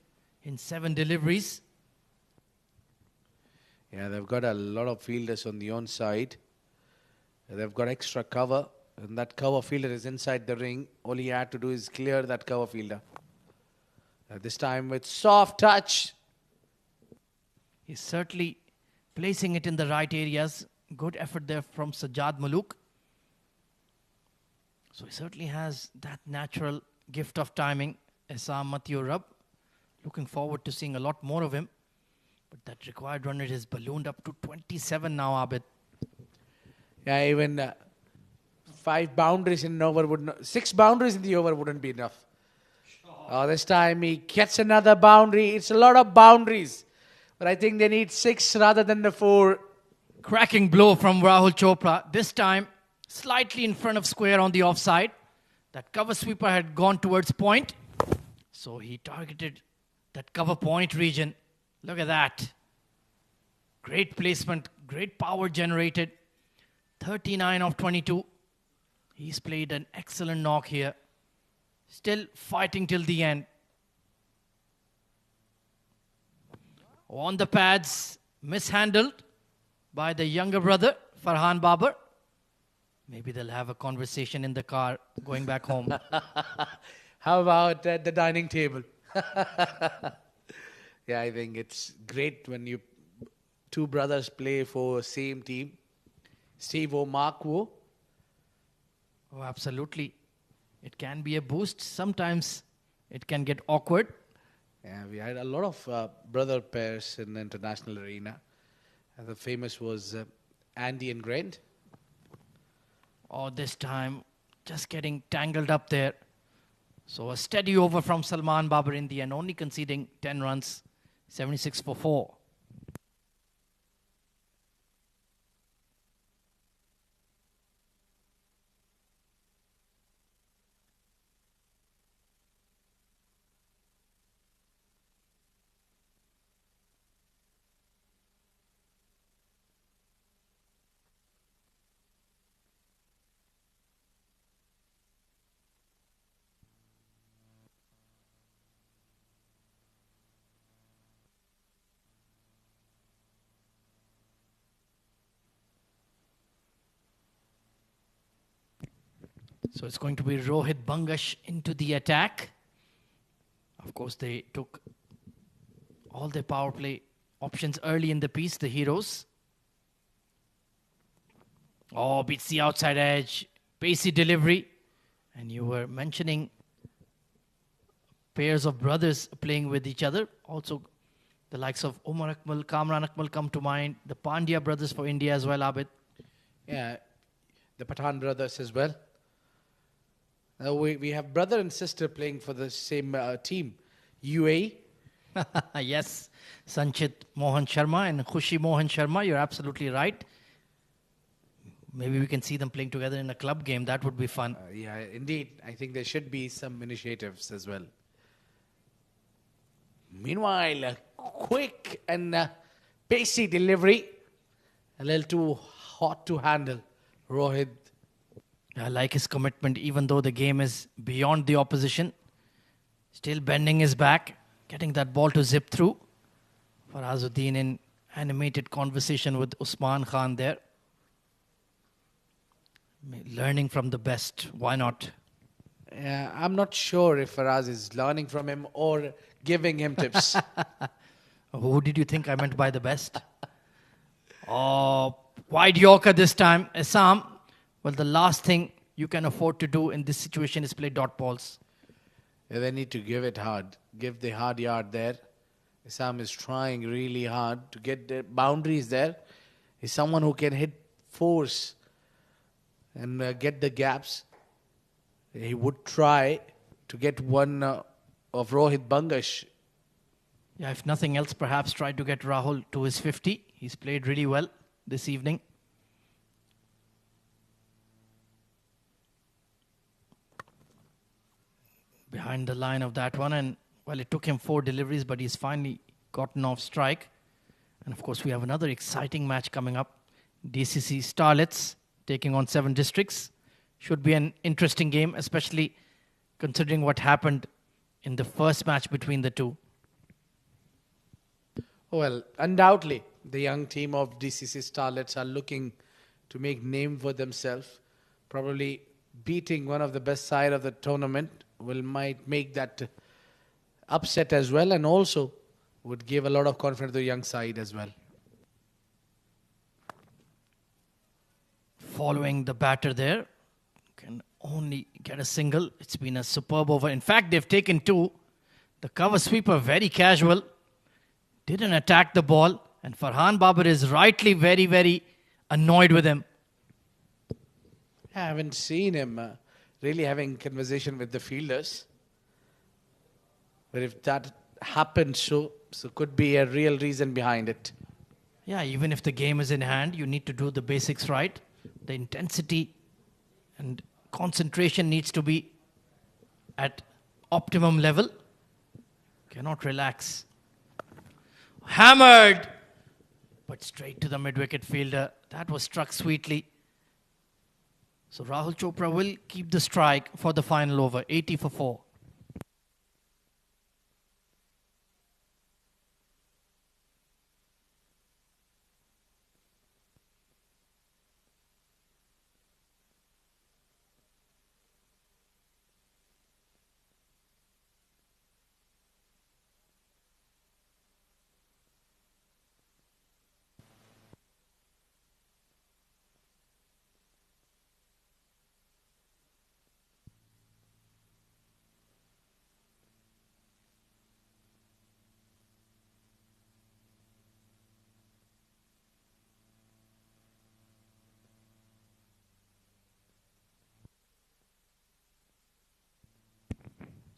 in 7 deliveries. Yeah, they've got a lot of fielders on the onside. They've got extra cover, and that cover fielder is inside the ring. All he had to do is clear that cover fielder. This time with soft touch. He's certainly placing it in the right areas. Good effort there from Sajjad Muluk. So he certainly has that natural gift of timing. Isam Matthew Rab. Looking forward to seeing a lot more of him. But that required run rate is ballooned up to 27 now, Abid. Yeah, even 5 boundaries in an over would not, 6 boundaries in the over wouldn't be enough. This time he gets another boundary. It's a lot of boundaries. But I think they need 6 rather than the 4. Cracking blow from Rahul Chopra. This time, slightly in front of square on the offside. That cover sweeper had gone towards point. So he targeted that cover point region. Look at that. Great placement, great power generated. 39 of 22. He's played an excellent knock here. Still fighting till the end. On the pads, mishandled by the younger brother, Farhan Babar. Maybe they'll have a conversation in the car going back home. How about at the dining table? Yeah, I think it's great when you 2 brothers play for same team. Steve O'Markwo. Oh, absolutely. It can be a boost. Sometimes it can get awkward. Yeah, we had a lot of brother pairs in the international arena. The famous was Andy and Grant. Oh, this time just getting tangled up there. So a steady over from Salman Babar in the end, only conceding 10 runs, 76 for 4. So it's going to be Rohit Bangash into the attack. Of course, they took all their power play options early in the piece, the Heroes. Oh, beats the outside edge. Pacey delivery. And you were mentioning pairs of brothers playing with each other. Also, the likes of Umar Akmal, Kamran Akmal come to mind. The Pandya brothers for India as well, Abid. Yeah, the Pathan brothers as well. We have brother and sister playing for the same team, UAE. Yes, Sanchit Mohan Sharma and Khushi Mohan Sharma. You're absolutely right. Maybe we can see them playing together in a club game. That would be fun. Yeah, indeed. I think there should be some initiatives as well. Meanwhile, a quick and pacey delivery. A little too hot to handle. Rohit. I like his commitment, even though the game is beyond the opposition. Still bending his back, getting that ball to zip through. Farazuddin in animated conversation with Usman Khan there. Learning from the best. Why not? Yeah, I'm not sure if Faraz is learning from him or giving him tips. Who did you think I meant by the best? Oh, wide Yorker this time. Assam. Well, the last thing you can afford to do in this situation is play dot balls. Yeah, they need to give it hard. Give the hard yard there. Sam is trying really hard to get the boundaries there. He's someone who can hit force and get the gaps. He would try to get one of Rohit Bangash. Yeah, if nothing else, perhaps try to get Rahul to his 50. He's played really well this evening. Behind the line of that one, and well, it took him 4 deliveries, but he's finally gotten off strike. And of course, we have another exciting match coming up. DCC Starlets taking on 7 Districts. Should be an interesting game, especially considering what happened in the first match between the two. Well, undoubtedly, the young team of DCC Starlets are looking to make name for themselves. Probably beating one of the best side of the tournament might make that upset as well, and also would give a lot of confidence to the young side as well. Following the batter there, can only get a single. It's been a superb over. In fact, they've taken 2. The cover sweeper very casual, didn't attack the ball, and Farhan Babar is rightly very, very annoyed with him. I haven't seen him really having conversation with the fielders. But if that happens, so could be a real reason behind it. Yeah, even if the game is in hand, you need to do the basics right. The intensity and concentration needs to be at optimum level. Cannot relax. Hammered! But straight to the mid-wicket fielder. That was struck sweetly. So Rahul Chopra will keep the strike for the final over. 80 for 4.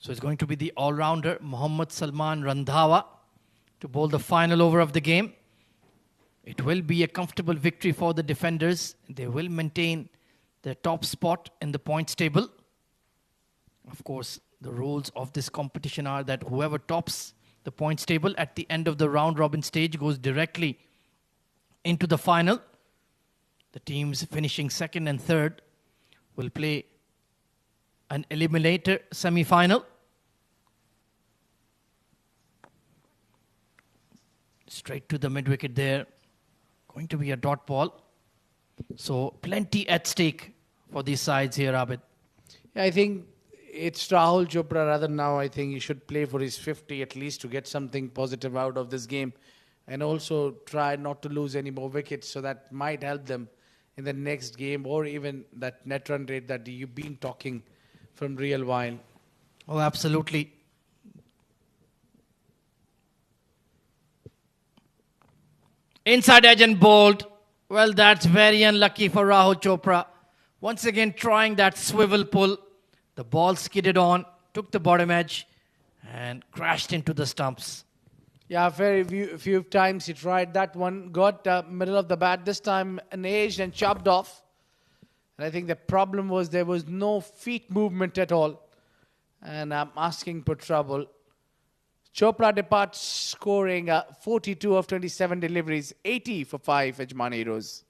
So it's going to be the all-rounder, Mohammad Salman Randhawa, to bowl the final over of the game. It will be a comfortable victory for the defenders. They will maintain their top spot in the points table. Of course, the rules of this competition are that whoever tops the points table at the end of the round-robin stage goes directly into the final. The teams finishing second and third will play an eliminator semi-final. Straight to the mid-wicket there. Going to be a dot ball. So plenty at stake for these sides here, Abid. Yeah, I think it's Rahul Chopra rather now. I think he should play for his 50 at least to get something positive out of this game. And also try not to lose any more wickets, so that might help them in the next game, or even that net run rate that you've been talking from real while. Oh, absolutely. Inside edge and bowled. Well, that's very unlucky for Rahul Chopra. Once again trying that swivel pull. The ball skidded on, took the bottom edge and crashed into the stumps. Yeah, very few times he tried that one. Got middle of the bat. This time an edge and chopped off. And I think the problem was there was no feet movement at all. And I'm asking for trouble. Chopra departs scoring 42 of 27 deliveries, 80 for 5 Ajman Heroes.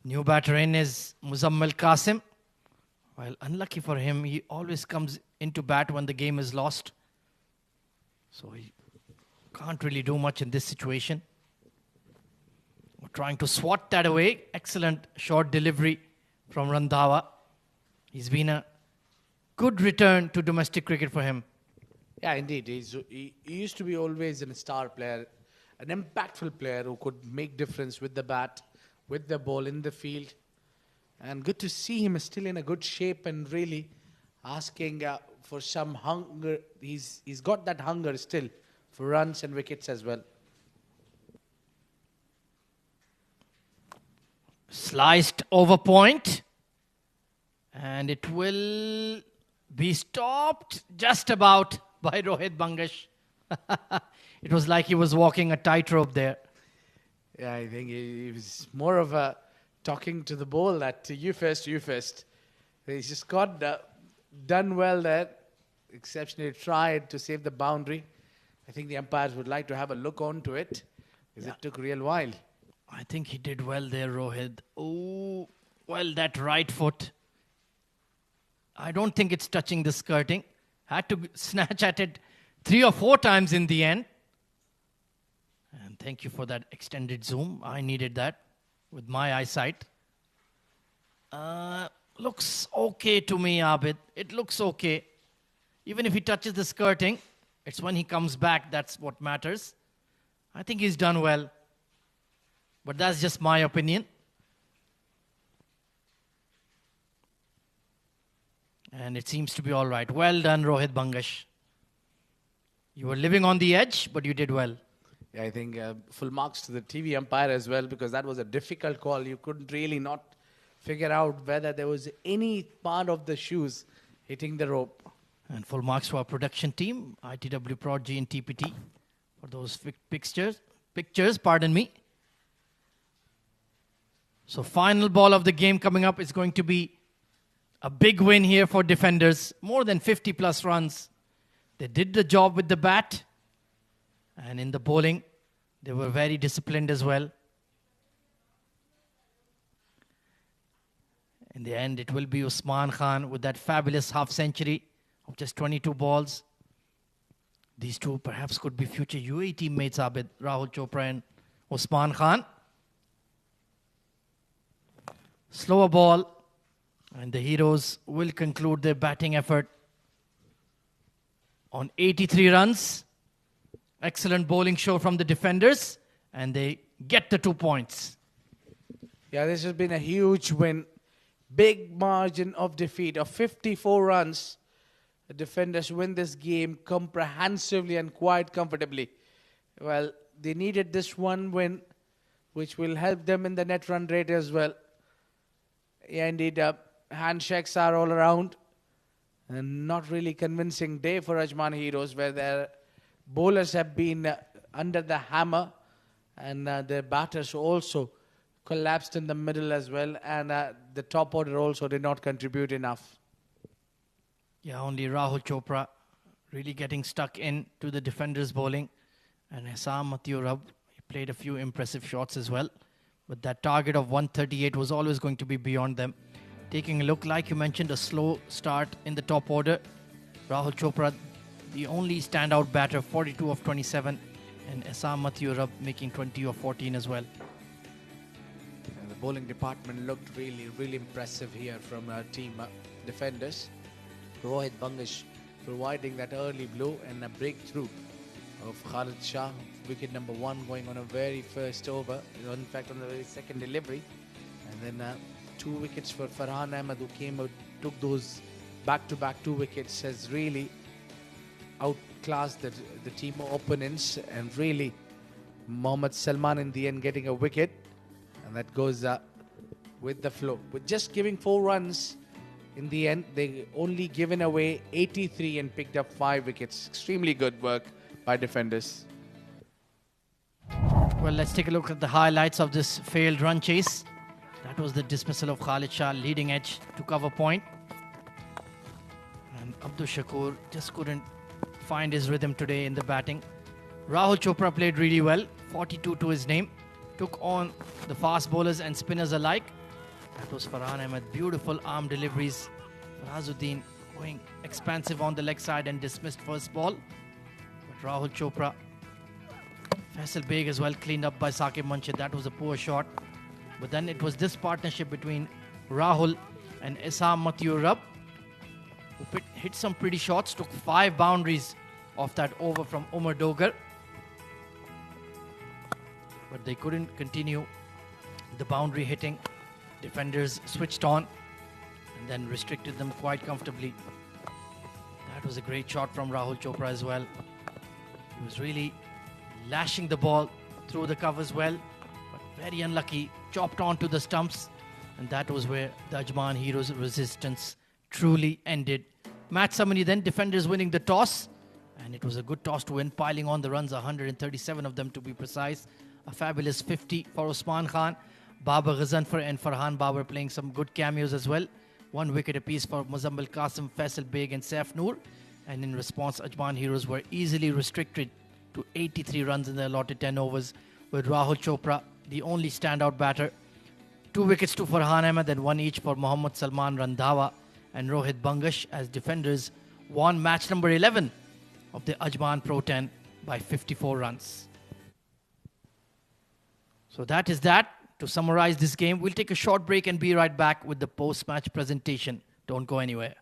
New batter in is Muzammil Qasim. Well, unlucky for him, he always comes into bat when the game is lost. So he can't really do much in this situation. We're trying to swat that away. Excellent short delivery from Randhawa. He's been a good return to domestic cricket for him. Yeah, indeed. He used to be always a star player, an impactful player who could make difference with the bat, with the ball in the field. And good to see him still in a good shape and really asking for some hunger. He's got that hunger still for runs and wickets as well. Sliced over point. And it will be stopped just about by Rohit Bangash. It was like he was walking a tightrope there. Yeah, I think he was more of a talking to the ball that you first, you first. He's just got done well there. Exceptionally tried to save the boundary. I think the umpires would like to have a look onto it because it took a real while. I think he did well there, Rohit. Oh, well, that right foot. I don't think it's touching the skirting. Had to snatch at it 3 or 4 times in the end. And thank you for that extended zoom. I needed that with my eyesight. Looks okay to me, Abid. It looks okay. Even if he touches the skirting, it's when he comes back that's what matters. I think he's done well. But that's just my opinion. And it seems to be all right. Well done, Rohit Bangash. You were living on the edge, but you did well. Yeah, I think full marks to the TV umpire as well because that was a difficult call. You couldn't really not figure out whether there was any part of the shoes hitting the rope. And full marks to our production team, ITW Prod G and TPT, for those pictures, pardon me. So final ball of the game coming up is going to be a big win here for defenders. More than 50 plus runs. They did the job with the bat. And in the bowling, they were very disciplined as well. In the end, it will be Usman Khan with that fabulous half century of just 22 balls. These two perhaps could be future UAE teammates, Abid, Rahul Chopra and Usman Khan. Slower ball. And the Heroes will conclude their batting effort on 83 runs. Excellent bowling show from the defenders. And they get the 2 points. Yeah, this has been a huge win. Big margin of defeat of 54 runs. The defenders win this game comprehensively and quite comfortably. Well, they needed this one win, which will help them in the net run rate as well. Yeah, indeed, handshakes are all around. And not really convincing day for Ajman Heroes, where their bowlers have been under the hammer. And their batters also collapsed in the middle as well. And the top order also did not contribute enough. Yeah, only Rahul Chopra really getting stuck in to the defenders' bowling. And Hesam Mathieu he played a few impressive shots as well. But that target of 138 was always going to be beyond them. Taking a look, like you mentioned, a slow start in the top order. Rahul Chopra, the only standout batter, 42 of 27. And Hesam Mathieu making 20 of 14 as well. And the bowling department looked really, really impressive here from our team defenders. Rohit Bangash providing that early blow and a breakthrough of Khalid Shah. Wicket number 1 going on a very first over. In fact, on the very second delivery. And then 2 wickets for Farhan Ahmed, who came out, took those back-to-back 2 wickets, has really outclassed the team opponents. And really, Mohammad Salman in the end getting a wicket. And that goes with the flow. With just giving 4 runs, in the end, they only given away 83 and picked up 5 wickets. Extremely good work by defenders. Well, let's take a look at the highlights of this failed run chase. That was the dismissal of Khalid Shah, leading edge to cover point. And Abdul Shakur just couldn't find his rhythm today in the batting. Rahul Chopra played really well, 42 to his name. Took on the fast bowlers and spinners alike. That was Farhan Ahmed. Beautiful arm deliveries. Farazuddin going expansive on the leg side and dismissed first ball. But Rahul Chopra, Faisal Beg as well cleaned up by Saqib Munshid. That was a poor shot. But then it was this partnership between Rahul and Issam Mathur who hit some pretty shots, took 5 boundaries off that over from Umar Dogar. But they couldn't continue the boundary hitting. Defenders switched on and then restricted them quite comfortably. That was a great shot from Rahul Chopra as well. He was really lashing the ball through the covers well, but very unlucky, chopped onto the stumps, and that was where the Ajman Heroes' resistance truly ended. Match summary then, defenders winning the toss, and it was a good toss to win, piling on the runs, 137 of them to be precise. A fabulous 50 for Usman Khan. Babar Ghazanfar and Farhan Babar playing some good cameos as well. 1 wicket apiece for Muzammil Qasim, Faisal Beg and Saif Noor. And in response, Ajman Heroes were easily restricted to 83 runs in the allotted 10 overs, with Rahul Chopra the only standout batter. 2 wickets to Farhan Ahmed and 1 each for Mohammad Salman Randhawa and Rohit Bangash as defenders won match number 11 of the Ajman Pro 10 by 54 runs. So that is that. To summarize this game, we'll take a short break and be right back with the post-match presentation. Don't go anywhere.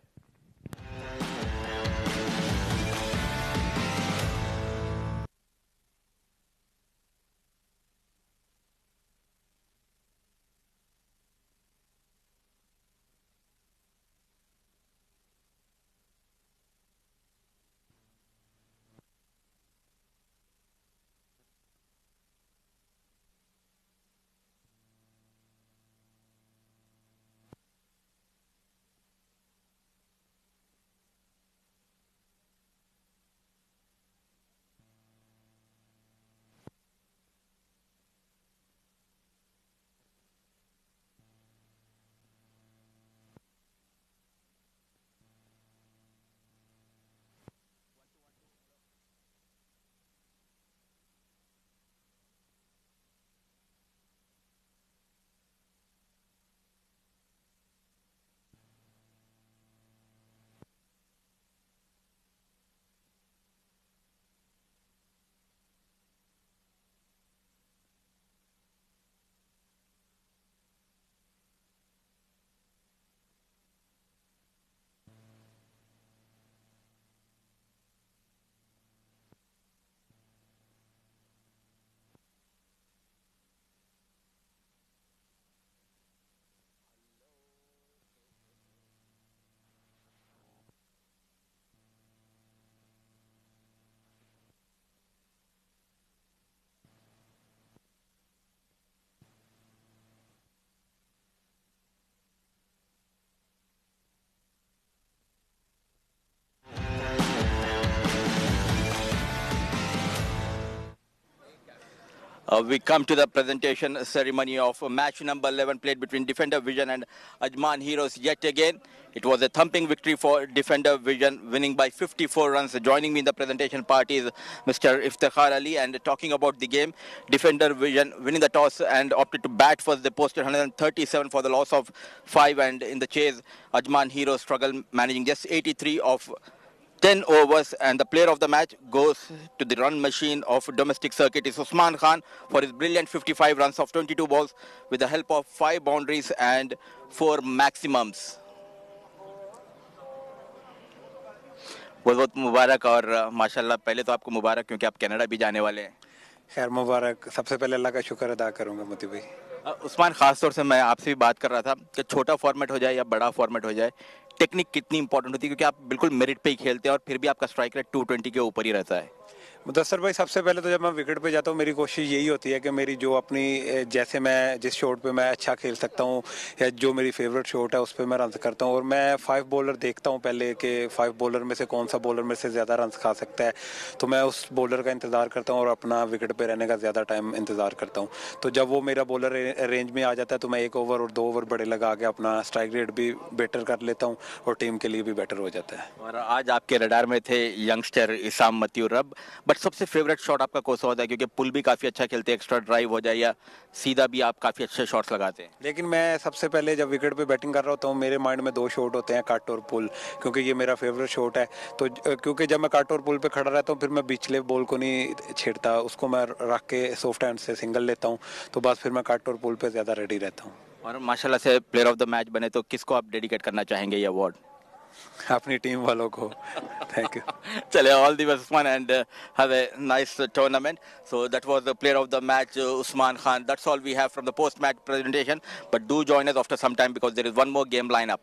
We come to the presentation ceremony of match number 11 played between Defender Vision and Ajman Heroes yet again. It was a thumping victory for Defender Vision, winning by 54 runs. Joining me in the presentation party is Mr. Iftikhar Ali. And talking about the game, Defender Vision winning the toss and opted to bat first. They posted 137 for the loss of 5. And in the chase, Ajman Heroes struggled, managing just 83 of 10 overs, and the player of the match goes to the run machine of domestic circuit is Usman Khan for his brilliant 55 runs of 22 balls with the help of 5 boundaries and 4 maximums. बहुत बहुत मुबारक और माशाल्लाह पहले तो आपको मुबारक क्योंकि आप Canada भी जाने वाले हैं. खैर मुबारक. सबसे पहले अल्लाह का शुक्र अदा करूंगा मोती भाई. उस्मान, खास तौर से मैं आपसे भी बात कर रहा था कि छोटा फॉर्मेट हो जाए या बड़ा फॉर्मेट हो जाए, टेक्निक कितनी इंपॉर्टेंट होती है, क्योंकि आप बिल्कुल मेरिट पे ही खेलते हैं और फिर भी आपका स्ट्राइक रेट 220 के ऊपर ही रहता है. मुदस्सर भाई, सबसे पहले तो जब मैं विकेट पे जाता हूँ मेरी कोशिश यही होती है कि मेरी जो अपनी जैसे मैं जिस शॉट पे मैं अच्छा खेल सकता हूँ या जो मेरी फेवरेट शॉट है उस पर मैं रन करता हूँ. और मैं 5 बॉलर देखता हूँ पहले कि 5 बॉलर में से कौन सा बॉलर में से ज़्यादा रन खा सकता है, तो मैं उस बॉलर का इंतज़ार करता हूँ और अपना विकेट पे रहने का ज़्यादा टाइम इंतज़ार करता हूँ. तो जब वो मेरा बॉलर रेंज में आ जाता है तो मैं 1 ओवर और 2 ओवर बड़े लगा के अपना स्ट्राइक रेट भी बेटर कर लेता हूँ और टीम के लिए भी बेटर हो जाता है. और आज आपके रडार में थे यंगस्टर इसाम मत्यूर. बट सबसे फेवरेट शॉट आपका कौन सा होता है, क्योंकि पुल भी काफ़ी अच्छा खेलते हैं, एक्स्ट्रा ड्राइव हो जाए या सीधा भी आप काफ़ी अच्छे शॉट्स लगाते हैं। लेकिन मैं सबसे पहले जब विकेट पे बैटिंग कर रहा होता हूँ मेरे माइंड में दो शॉट होते हैं, कट और पुल, क्योंकि ये मेरा फेवरेट शॉट है। तो क्योंकि जब मैं कट और पुल पे खड़ा रहता हूँ फिर मैं पिछले बॉल को नहीं छेड़ता, उसको मैं रख के सॉफ्ट हैंड से सिंगल लेता हूँ, तो बस फिर मैं कट और पुल पे ज़्यादा रेडी रहता हूँ। और माशाल्लाह से प्लेयर ऑफ द मैच बने, तो किसको आप डेडिकेट करना चाहेंगे ये अवार्ड? अपनी टीम वालों को। Thank you. चले, all the best Usman, and have a nice tournament. So that was the player of the match, Usman Khan. That's all we have from the post match presentation, but do join us after some time because there is one more game lineup.